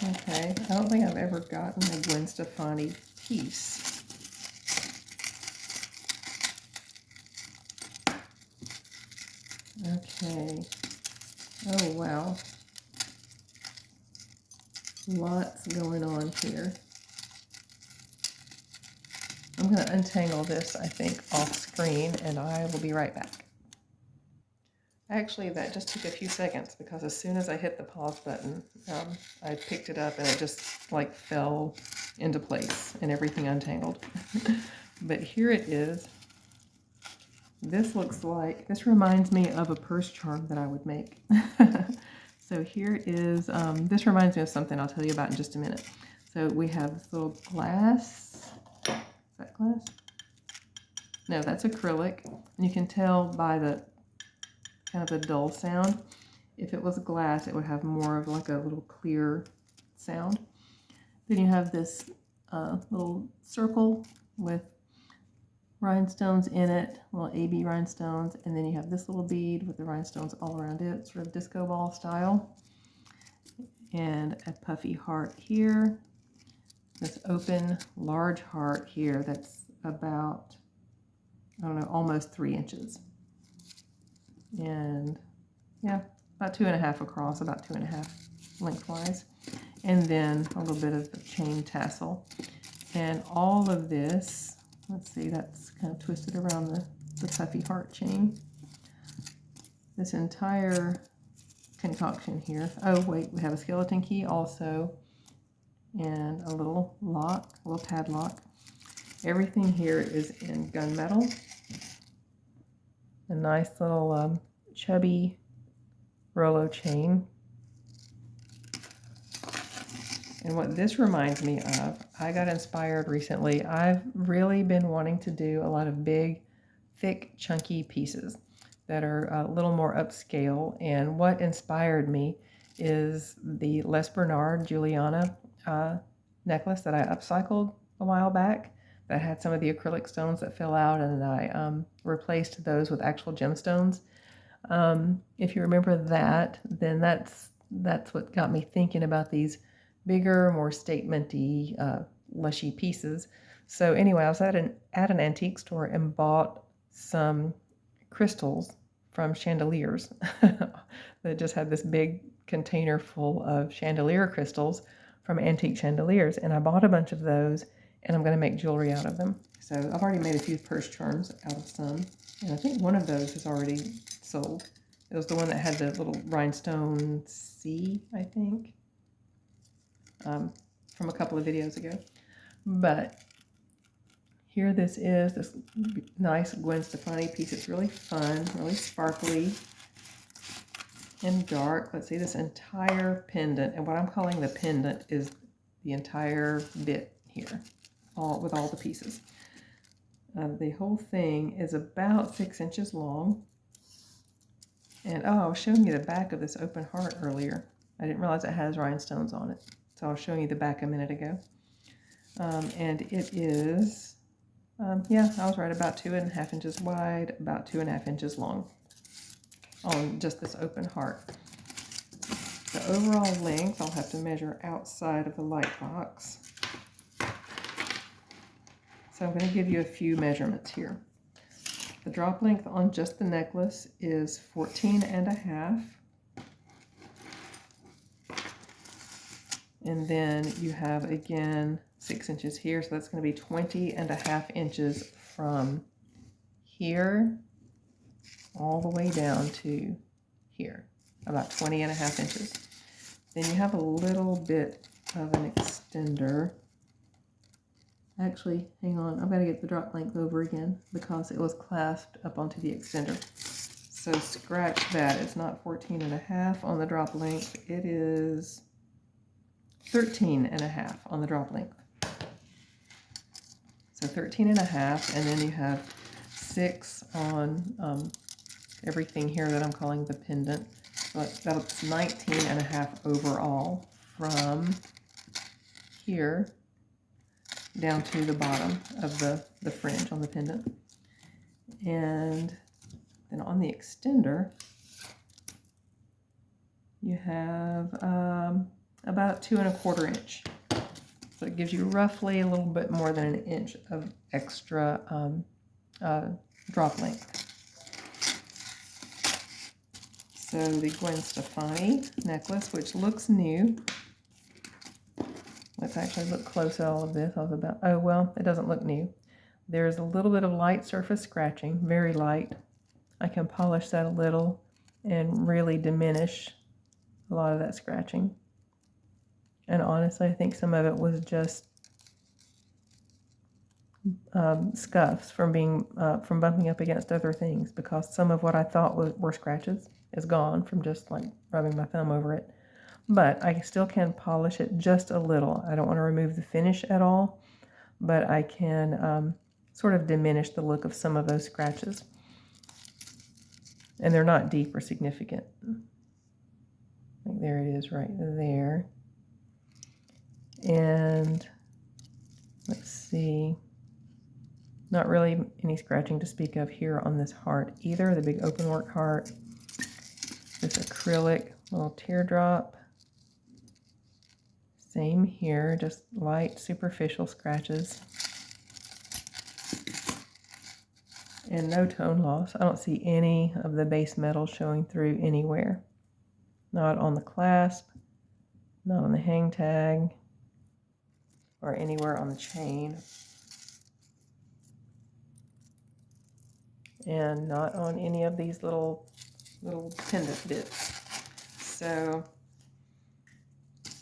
Okay, I don't think I've ever gotten a Gwen Stefani piece. Okay. Oh, wow. Lots going on here. I'm going to untangle this, I think, off screen, and I will be right back. Actually, that just took a few seconds because as soon as I hit the pause button, I picked it up and it just like fell into place and everything untangled. But here it is. This looks like, this reminds me of a purse charm that I would make. So here is, this reminds me of something I'll tell you about in just a minute. So we have this little glass. Is that glass? No, that's acrylic. And you can tell by the kind of a dull sound. If it was glass, it would have more of like a little clear sound. Then you have this little circle with rhinestones in it, little AB rhinestones, and then you have this little bead with the rhinestones all around it, sort of disco ball style, and a puffy heart here, this open large heart here that's about, I don't know, almost 3 inches, and yeah, about 2.5 across, about 2.5 lengthwise, and then a little bit of the chain tassel, and all of this. Let's see, that's kind of twisted around the puffy heart chain. This entire concoction here. Oh, wait, we have a skeleton key also, and a little lock, a little padlock. Everything here is in gunmetal. A nice little chubby Rolo chain. And what this reminds me of, I got inspired recently. I've really been wanting to do a lot of big, thick, chunky pieces that are a little more upscale. And what inspired me is the Les Bernard Juliana necklace that I upcycled a while back that had some of the acrylic stones that fell out, and I replaced those with actual gemstones. If you remember that, then that's what got me thinking about these bigger, more statement-y, lushy pieces. So anyway, I was at an antique store and bought some crystals from chandeliers that just had this big container full of chandelier crystals from antique chandeliers, and I bought a bunch of those, and I'm going to make jewelry out of them. So I've already made a few purse charms out of some, and I think one of those is already sold. It was the one that had the little rhinestone C, I think. From a couple of videos ago. But here this is, this nice Gwen Stefani piece. It's really fun, really sparkly and dark. Let's see, this entire pendant, and what I'm calling the pendant is the entire bit here, with all the pieces. The whole thing is about 6 inches long. And oh, I was showing you the back of this open heart earlier. I didn't realize it has rhinestones on it. So I was showing you the back a minute ago. And it is, yeah, I was right, about 2.5 inches wide, about 2.5 inches long on just this open heart. The overall length, I'll have to measure outside of the light box. So I'm going to give you a few measurements here. The drop length on just the necklace is 14.5. And then you have, again, 6 inches here, so that's going to be 20.5 inches from here all the way down to here, about 20.5 inches. Then you have a little bit of an extender. Actually, hang on, I've got to get the drop length over again because it was clasped up onto the extender. So scratch that. It's not 14.5 on the drop length. It is 13.5 on the drop length. So 13.5, and then you have 6 on everything here that I'm calling the pendant. So that's 19.5 overall from here down to the bottom of the fringe on the pendant. And then on the extender, you have about 2¼ inch. So it gives you roughly a little bit more than 1 inch of extra drop length. So the Gwen Stefani necklace, which looks new. Let's actually look close at all of this. I was about, oh, well, it doesn't look new. There's a little bit of light surface scratching, very light. I can polish that a little and really diminish a lot of that scratching. And honestly, I think some of it was just scuffs from being from bumping up against other things, because some of what I thought were scratches is gone from just like rubbing my thumb over it. But I still can polish it just a little. I don't want to remove the finish at all, but I can sort of diminish the look of some of those scratches. And they're not deep or significant. Like there it is right there. And let's see, not really any scratching to speak of here on this heart either, the big open work heart. This acrylic little teardrop. Same here, just light superficial scratches. And no tone loss. I don't see any of the base metal showing through anywhere. Not on the clasp, not on the hang tag, or anywhere on the chain. And not on any of these little pendant bits. So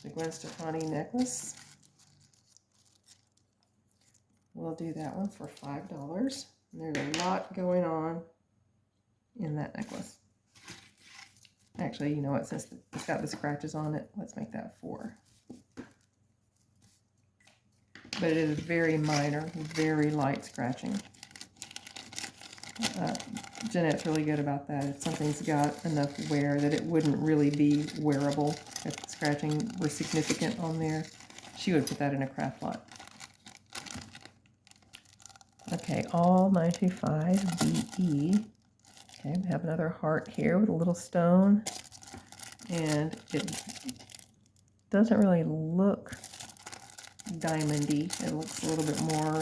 the Gwen Stefani necklace, we'll do that one for $5. And there's a lot going on in that necklace. Actually, you know what, since it's got the scratches on it, let's make that 4. But it is very minor, very light scratching. Jeanette's really good about that. If something's got enough wear that it wouldn't really be wearable, if the scratching were significant on there, she would put that in a craft lot. Okay, all 925 BE. Okay, we have another heart here with a little stone, and it doesn't really look diamondy. It looks a little bit more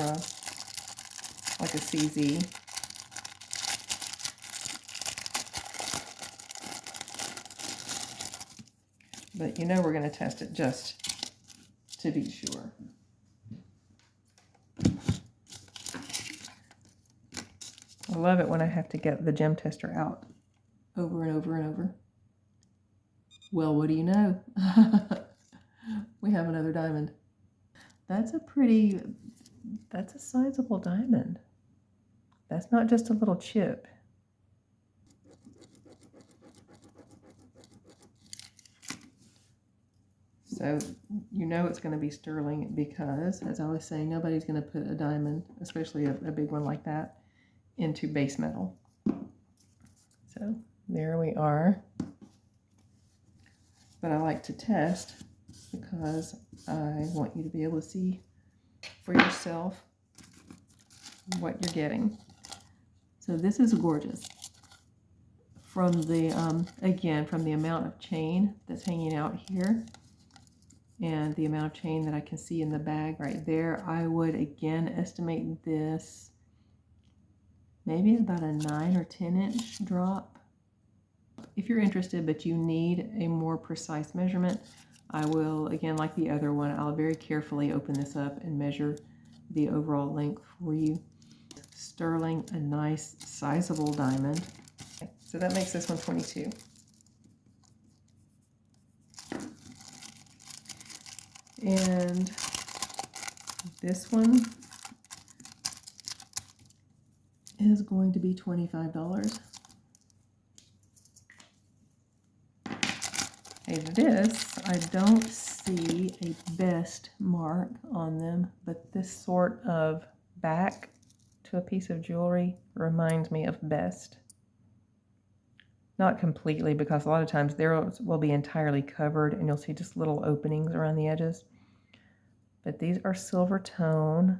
like a CZ. But you know we're going to test it just to be sure. I love it when I have to get the gem tester out over and over and over. Well, what do you know? We have another diamond. That's a sizable diamond. That's not just a little chip. So you know it's going to be sterling because, as I was saying, nobody's going to put a diamond, especially a big one like that, into base metal. So there we are. But I like to test because I want you to be able to see for yourself what you're getting. So this is gorgeous. From the, again, from the amount of chain that's hanging out here and the amount of chain that I can see in the bag right there, I would again estimate this maybe about a 9 or 10 inch drop. If you're interested but you need a more precise measurement, I will, again, like the other one, I'll very carefully open this up and measure the overall length for you. Sterling, a nice sizable diamond. Okay, so that makes this one 22. And this one is going to be $25. Okay, this, I don't see a best mark on them, but this sort of back to a piece of jewelry reminds me of best. Not completely, because a lot of times there will be entirely covered and you'll see just little openings around the edges. But these are silver tone,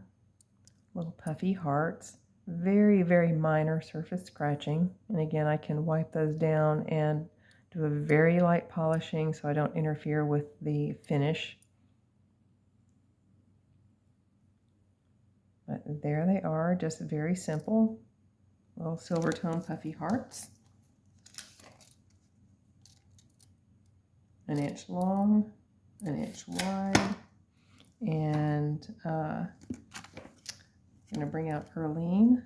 little puffy hearts, very, very minor surface scratching. And again, I can wipe those down and do a very light polishing so I don't interfere with the finish. But there they are, just very simple little silver tone puffy hearts. 1 inch long, 1 inch wide. And I'm going to bring out Erlene.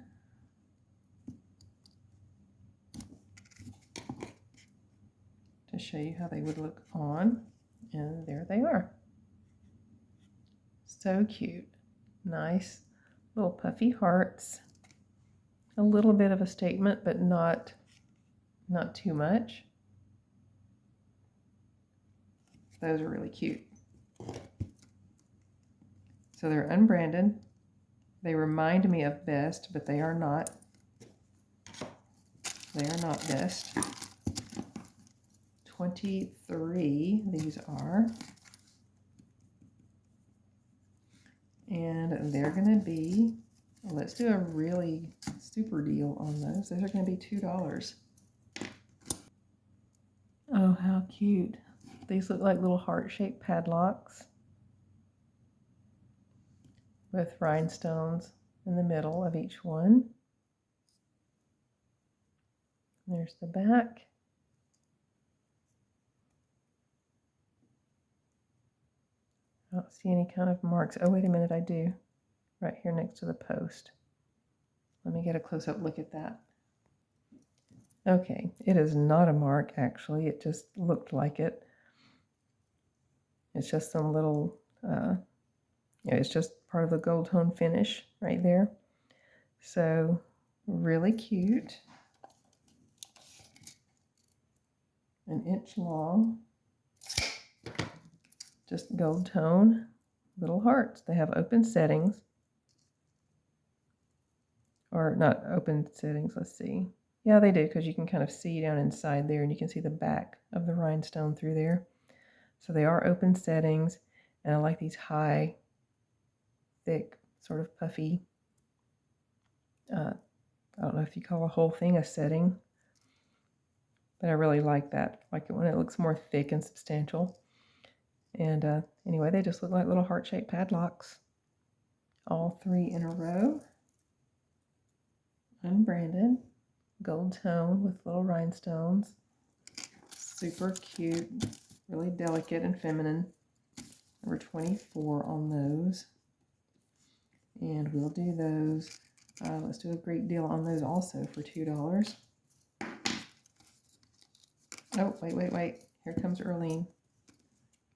To show you how they would look on. And there they are. So cute. Nice little puffy hearts. A little bit of a statement, but not too much. Those are really cute. So they're unbranded. They remind me of Best, but they are not. They are not Best. 23 these are. And they're going to be, let's do a really super deal on those. Those are going to be $2. Oh, how cute. These look like little heart-shaped padlocks with rhinestones in the middle of each one. There's the back. I don't see any kind of marks. Oh, wait a minute, I do. Right here next to the post. Let me get a close-up look at that. Okay, it is not a mark, actually. It just looked like it. It's just some little, it's just part of the gold tone finish right there. So, really cute. 1 inch long. Just gold tone, little hearts. They have open settings. Or not open settings, let's see. Yeah, they do, because you can kind of see down inside there, and you can see the back of the rhinestone through there. So they are open settings, and I like these high, thick, sort of puffy, I don't know if you call a whole thing a setting, but I really like that. I like it when it looks more thick and substantial. And anyway, they just look like little heart-shaped padlocks. All 3 in a row. Unbranded. Gold tone with little rhinestones. Super cute. Really delicate and feminine. Number 24 on those. And we'll do those. Let's do a great deal on those also for $2. Oh, wait. Here comes Erlene.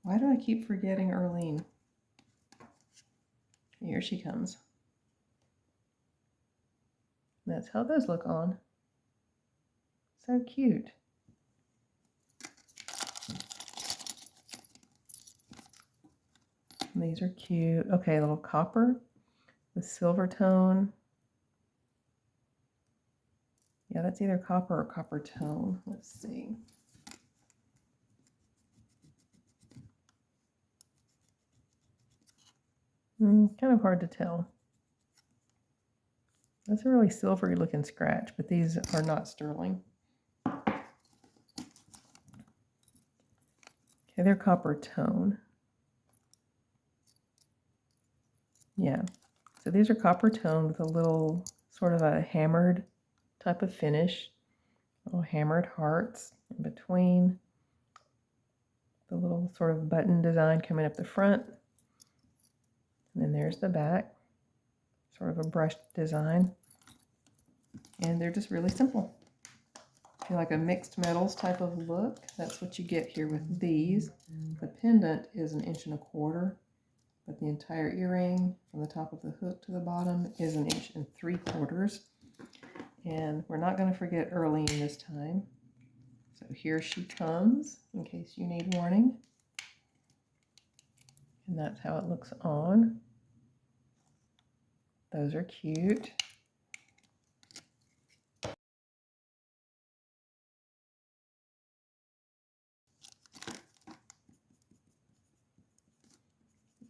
Why do I keep forgetting Erlene? Here she comes. That's how those look on. So cute. These are cute. Okay, a little copper with silver tone. Yeah, that's either copper or copper tone. Let's see. Kind of hard to tell. That's a really silvery looking scratch, but these are not sterling. Okay, they're copper tone. Yeah, so these are copper tone with a little sort of a hammered type of finish. Little hammered hearts in between. The little sort of button design coming up the front. And then there's the back. Sort of a brushed design. And they're just really simple. If you like a mixed metals type of look, that's what you get here with these. The pendant is 1 1/4 inches, but the entire earring from the top of the hook to the bottom is 1 3/4 inches. And we're not going to forget Erlene this time. So here she comes, in case you need warning. And that's how it looks on. Those are cute.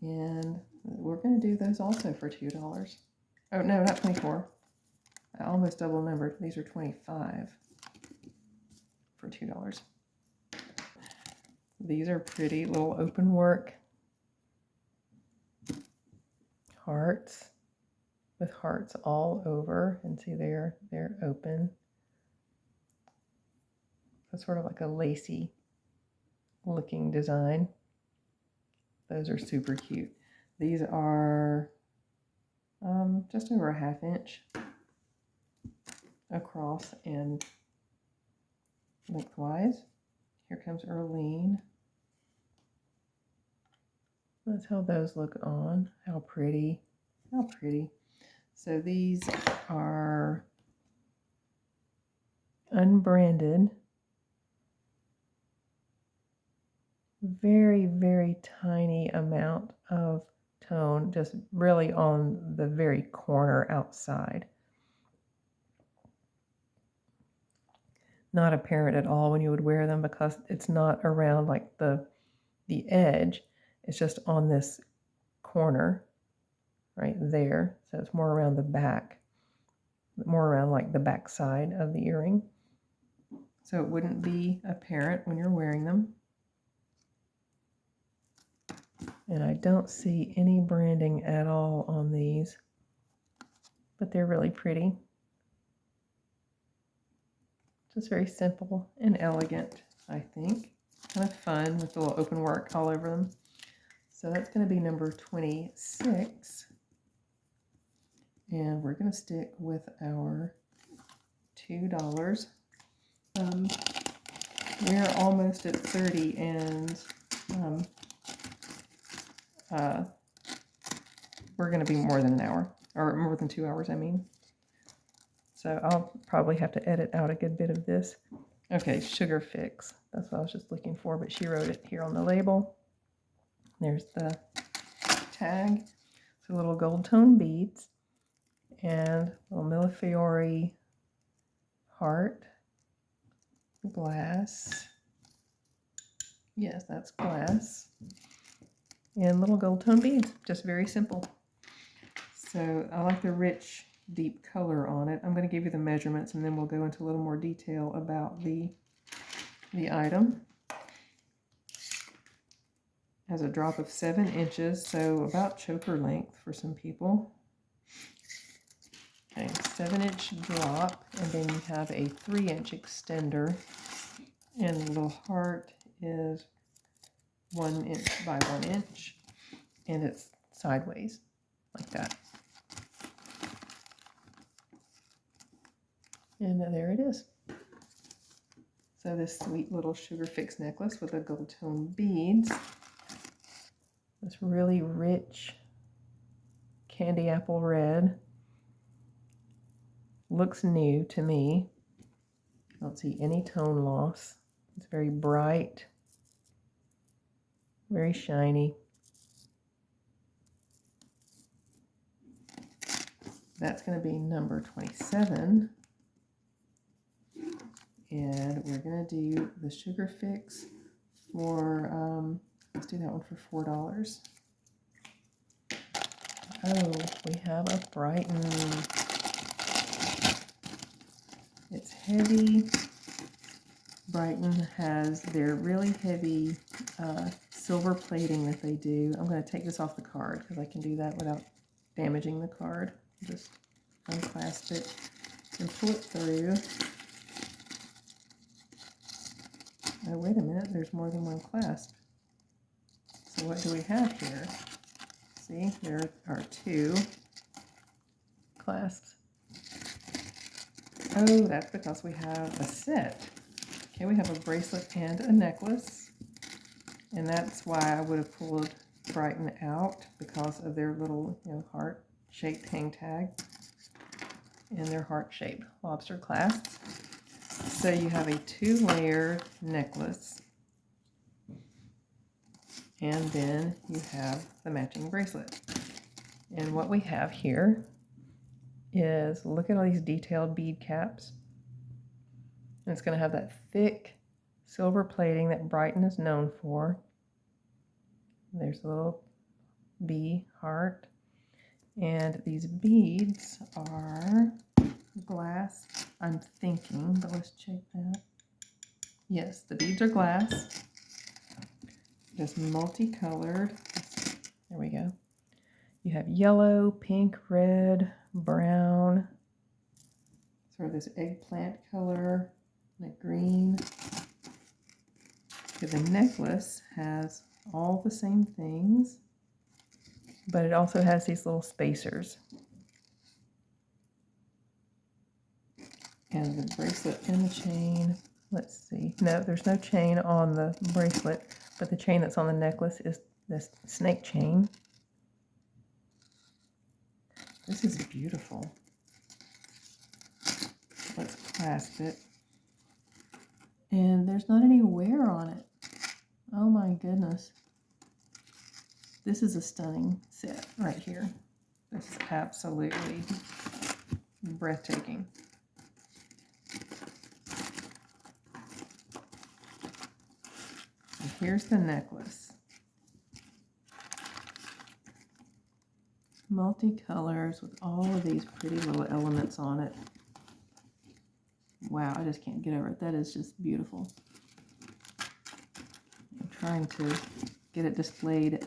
And we're going to do those also for $2. Oh, no, not 24. I almost double numbered. These are 25 for $2. These are pretty little open work hearts with hearts all over. And see, they're open. That's sort of like a lacy looking design. Those are super cute. These are just over a ½ inch across and lengthwise. Here comes Erlene. That's how those look on. How pretty. How pretty. So these are unbranded. Very, very tiny amount of tone, just really on the very corner outside. Not apparent at all when you would wear them because it's not around like the edge. It's just on this corner right there. So it's more around the back, more around like the back side of the earring. So it wouldn't be apparent when you're wearing them. And I don't see any branding at all on these, but they're really pretty. Just very simple and elegant, I think. Kind of fun with the little open work all over them. So that's going to be number 26. And we're going to stick with our $2. We're almost at 30 and we're going to be more than an hour, or more than 2 hours, I mean. So I'll probably have to edit out a good bit of this. Okay, Sugar Fix. That's what I was just looking for, but she wrote it here on the label. There's the tag. So little gold tone beads and little Millefiori heart, glass. Yes, that's glass. And little gold tone beads, just very simple. So I like the rich, deep color on it. I'm going to give you the measurements and then we'll go into a little more detail about the item. Has a drop of 7 inches, so about choker length for some people. Okay, 7-inch drop, and then you have a 3-inch extender, and the little heart is 1 inch by 1 inch, and it's sideways like that. And there it is. So this sweet little Sugar Fix necklace with the gold tone beads. This really rich candy apple red. Looks new to me. I don't see any tone loss. It's very bright, very shiny. That's going to be number 27. And we're going to do the Sugar Fix for, let's do that one for $4. Oh, we have a Brighton. It's heavy. Brighton has their really heavy silver plating that they do. I'm going to take this off the card because I can do that without damaging the card. Just unclasp it and pull it through. Oh, wait a minute, there's more than one clasp. So what do we have here? See, there are 2 clasps. Oh, that's because we have a set. Okay, we have a bracelet and a necklace. And that's why I would have pulled Brighton out, because of their little, heart-shaped hang tag and their heart-shaped lobster clasps. So you have a 2-layer necklace, and then you have the matching bracelet. And what we have here is, look at all these detailed bead caps. And it's going to have that thick silver plating that Brighton is known for. There's a little bee heart. And these beads are glass, I'm thinking, but let's check that. Yes, the beads are glass. Just multicolored. There we go. You have yellow, pink, red, brown, sort of this eggplant color, and a green. Okay, the necklace has all the same things, but it also has these little spacers. And the bracelet and the chain, let's see. No, there's no chain on the bracelet, but the chain that's on the necklace is this snake chain. This is beautiful. Let's clasp it. And there's not any wear on it. Oh my goodness. This is a stunning set right here. This is absolutely breathtaking. And here's the necklace. Multicolors with all of these pretty little elements on it. Wow, I just can't get over it. That is just beautiful. I'm trying to get it displayed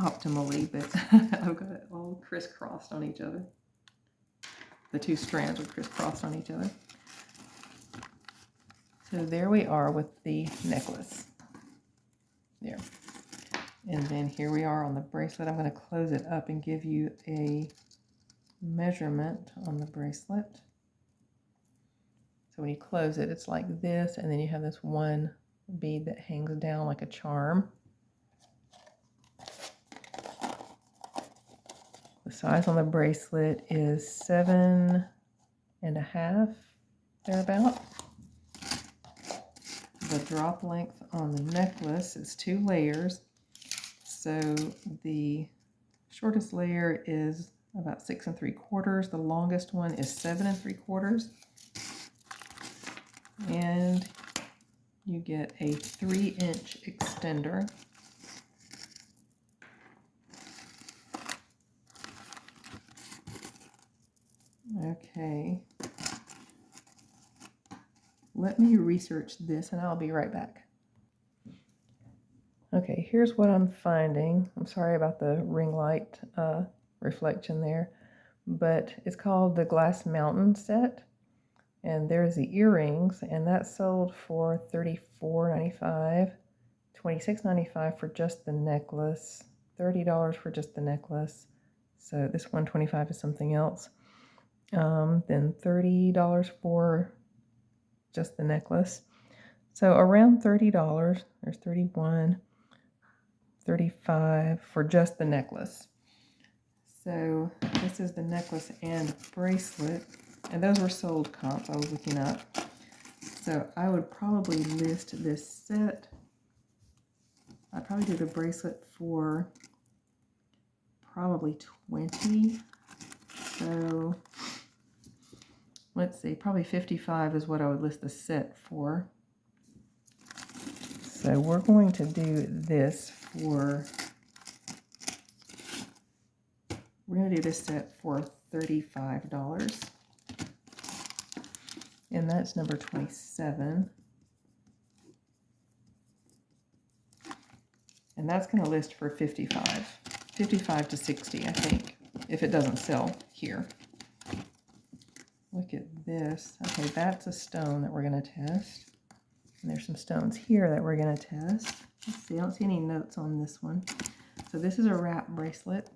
optimally, but I've got it all crisscrossed on each other. The two strands are crisscrossed on each other. So there we are with the necklace. There. And then here we are on the bracelet. I'm going to close it up and give you a measurement on the bracelet. So when you close it, it's like this, and then you have this one bead that hangs down like a charm. The size on the bracelet is 7.5, thereabout. The drop length on the necklace is 2 layers. So the shortest layer is about 6 3/4. The longest one is 7 3/4. And you get a 3-inch extender. Okay. Let me research this and I'll be right back. Okay, here's what I'm finding. I'm sorry about the ring light reflection there, but it's called the Glass Mountain set. And there's the earrings, and that's sold for $34.95, $26.95 for just the necklace, $30 for just the necklace. So this $125 is something else. Then $30 for just the necklace. So around $30. There's 31, 35 for just the necklace. So this is the necklace and bracelet. And those were sold comps I was looking up. So I would probably list this set. I'd probably do the bracelet for probably 20. So let's see, probably 55 is what I would list the set for. So we're going to do this for, we're going to do this set for $35. And that's number 27. And that's going to list for 55 to 60, I think, if it doesn't sell here. Look at this. Okay, that's a stone that we're going to test. And there's some stones here that we're going to test. Let's see, I don't see any notes on this one. So this is a wrap bracelet.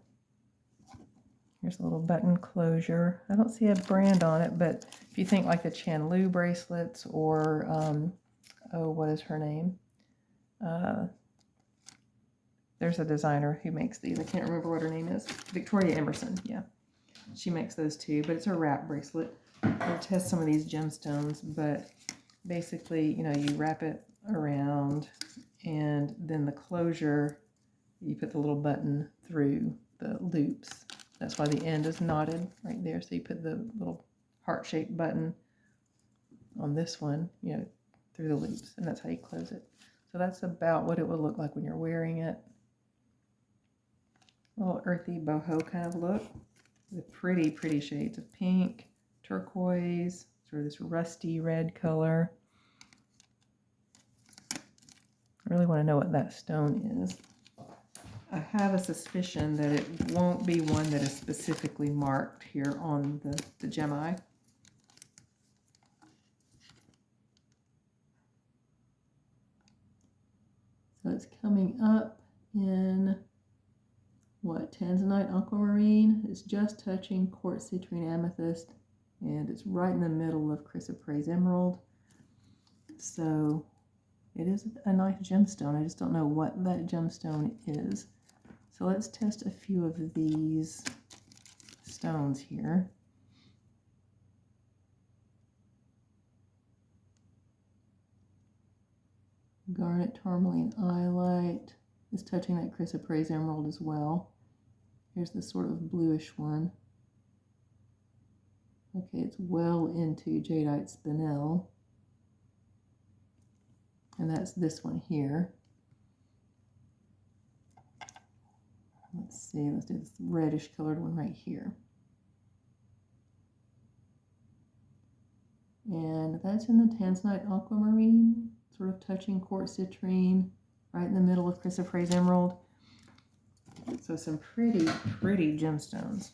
Here's a little button closure. I don't see a brand on it, but if you think like the Chanlu bracelets or, oh, what is her name? There's a designer who makes these. I can't remember what her name is. Victoria Emerson, yeah. She makes those too, but it's a wrap bracelet. We'll test some of these gemstones, but basically, you know, you wrap it around and then the closure, you put the little button through the loops. That's why the end is knotted right there. So you put the little heart-shaped button on this one, you know, through the loops, and that's how you close it. So that's about what it would look like when you're wearing it. A little earthy boho kind of look with pretty, pretty shades of pink, turquoise, sort of this rusty red color. I really want to know what that stone is. I have a suspicion that it won't be one that is specifically marked here on the gem-eye. So it's coming up in, what, tanzanite aquamarine. It's just touching quartz citrine amethyst, and it's right in the middle of chrysoprase emerald. So it is a nice gemstone. I just don't know what that gemstone is. So let's test a few of these stones here. Garnet tourmaline iolite is touching that chrysoprase emerald as well. Here's this sort of bluish one. Okay, it's well into jadeite spinel. And that's this one here. Let's see, let's do this reddish colored one right here. And that's in the tanzanite aquamarine, sort of touching quartz citrine, right in the middle of chrysoprase emerald. So some pretty, pretty gemstones.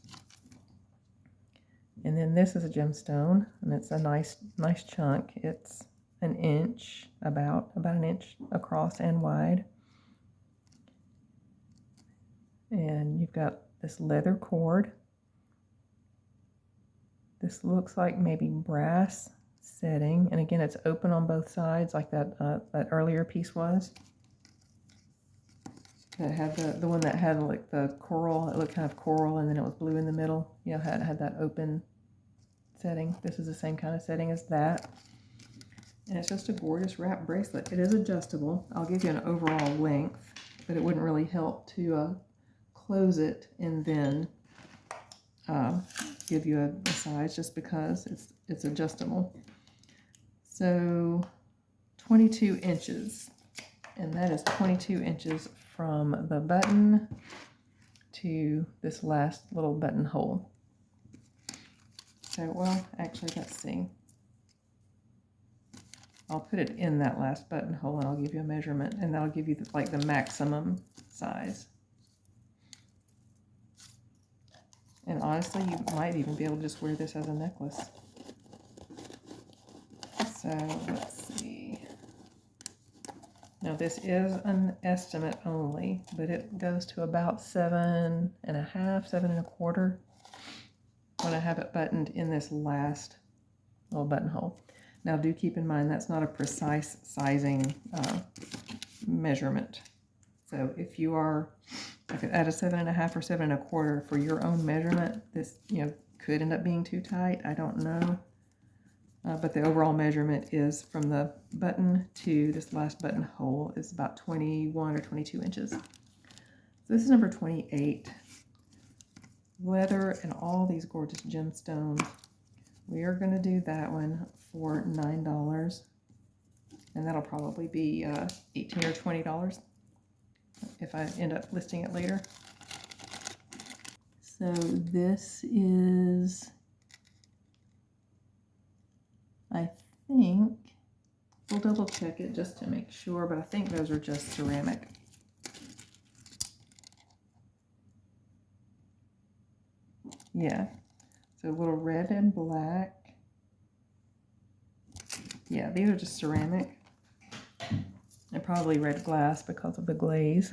And then this is a gemstone, and it's a nice chunk. It's an inch, about an inch across and wide. And you've got this leather cord. This looks like maybe brass setting, and again, it's open on both sides, like that earlier piece was. That had the one that had like the coral. It looked kind of coral, and then it was blue in the middle. You know, had that open setting. This is the same kind of setting as that, and it's just a gorgeous wrap bracelet. It is adjustable. I'll give you an overall length, but it wouldn't really help to close it and then give you a size, just because it's adjustable. So 22 inches, and that is 22 inches from the button to this last little buttonhole. So, well, actually, let's see. I'll put it in that last buttonhole, and I'll give you a measurement, and that'll give you like the maximum size. And honestly, you might even be able to just wear this as a necklace. So let's see. Now this is an estimate only, but it goes to about 7.5, 7.25 when I have it buttoned in this last little buttonhole. Now do keep in mind that's not a precise sizing measurement. So if you are at a 7.5 or 7.25 for your own measurement, this, you know, could end up being too tight. I don't know. But the overall measurement is from the button to this last buttonhole is about 21 or 22 inches. So this is number 28. Leather and all these gorgeous gemstones. We are going to do that one for $9. And that'll probably be $18 or $20 if I end up listing it later. So this is, I think, we'll double check it just to make sure, but I think those are just ceramic. Yeah, so a little red and black. Yeah, these are just ceramic. And probably red glass because of the glaze.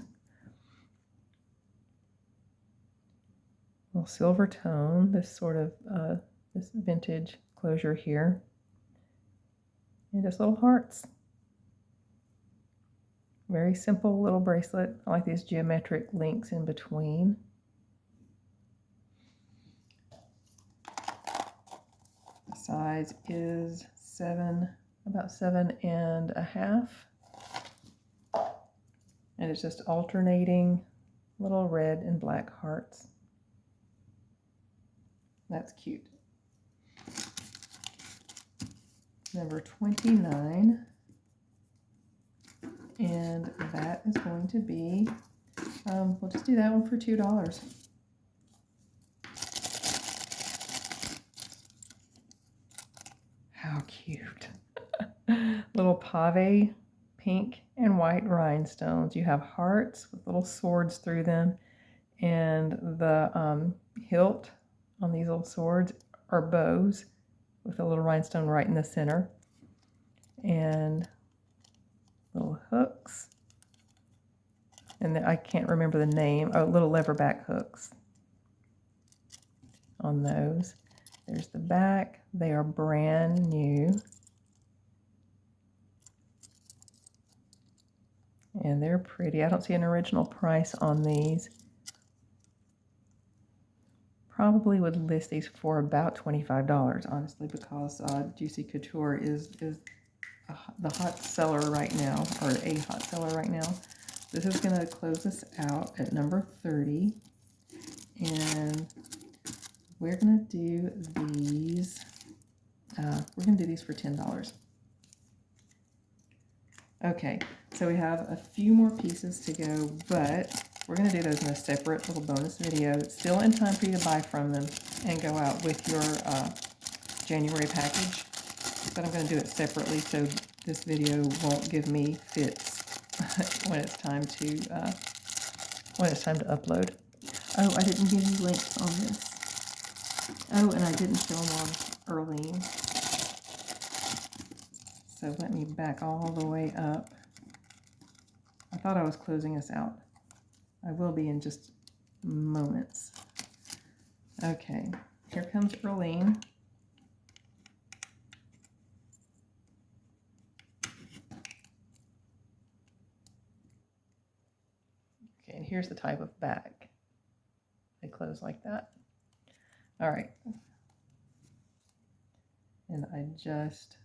A little silver tone, this sort of, this vintage closure here. And just little hearts. Very simple little bracelet. I like these geometric links in between. size is about 7.5. And it's just alternating little red and black hearts. That's cute. Number 29. And that is going to be, we'll just do that one for $2. How cute. Little pave, pink and white rhinestones. You have hearts with little swords through them, and the hilt on these little swords are bows with a little rhinestone right in the center, and little hooks, and I can't remember the name. Oh, little leverback hooks on those. There's the back. They are brand new, and they're pretty. I don't see an original price on these. Probably would list these for about $25, honestly, because Juicy Couture is the hot seller right now, or a hot seller right now. This is going to close us out at number 30, and we're going to do these. We're going to do these for $10. Okay, so we have a few more pieces to go, but we're going to do those in a separate little bonus video. It's still in time for you to buy from them and go out with your January package, but I'm going to do it separately so this video won't give me fits when it's time to upload. Oh, I didn't give you links on this. Oh, and I didn't show them on Earlene. So let me back all the way up. I thought I was closing us out. I will be in just moments. Okay, here comes Earlene. Okay, and here's the type of bag. They close like that. All right. And I just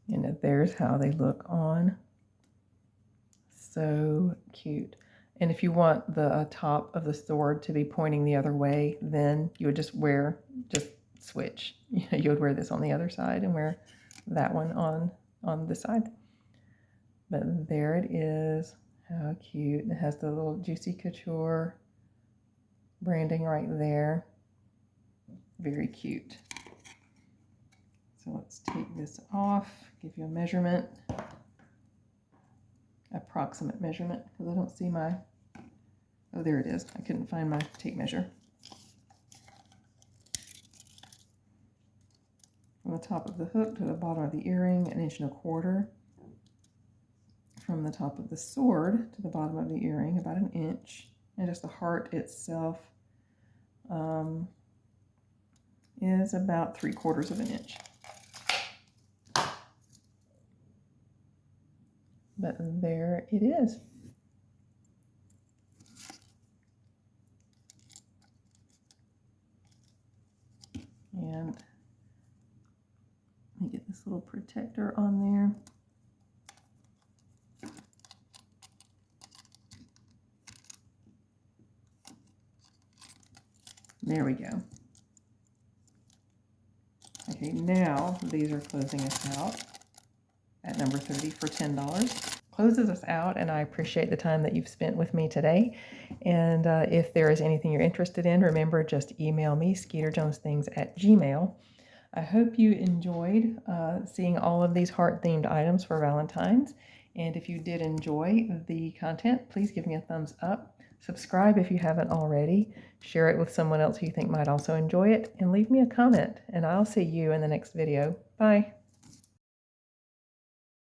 and there's how they look on. So cute. And if you want the top of the sword to be pointing the other way, then you would just switch. You would wear this on the other side and wear that one on this side. But there it is. How cute. It has the little Juicy Couture branding right there. Very cute. So let's take this off, give you a measurement, approximate measurement, because I don't see my, oh, there it is. I couldn't find my tape measure. From the top of the hook to the bottom of the earring, 1.25 inches. From the top of the sword to the bottom of the earring, about 1 inch. And just the heart itself is about 3/4 of an inch. But there it is. And let me get this little protector on there. There we go. Okay, now these are closing us out at number 30 for $10. Closes us out, and I appreciate the time that you've spent with me today. And if there is anything you're interested in, remember, just email me, skeeterjonesthings@gmail.com. I hope you enjoyed seeing all of these heart-themed items for Valentine's. And if you did enjoy the content, please give me a thumbs up. Subscribe if you haven't already. Share it with someone else who you think might also enjoy it. And leave me a comment. And I'll see you in the next video. Bye.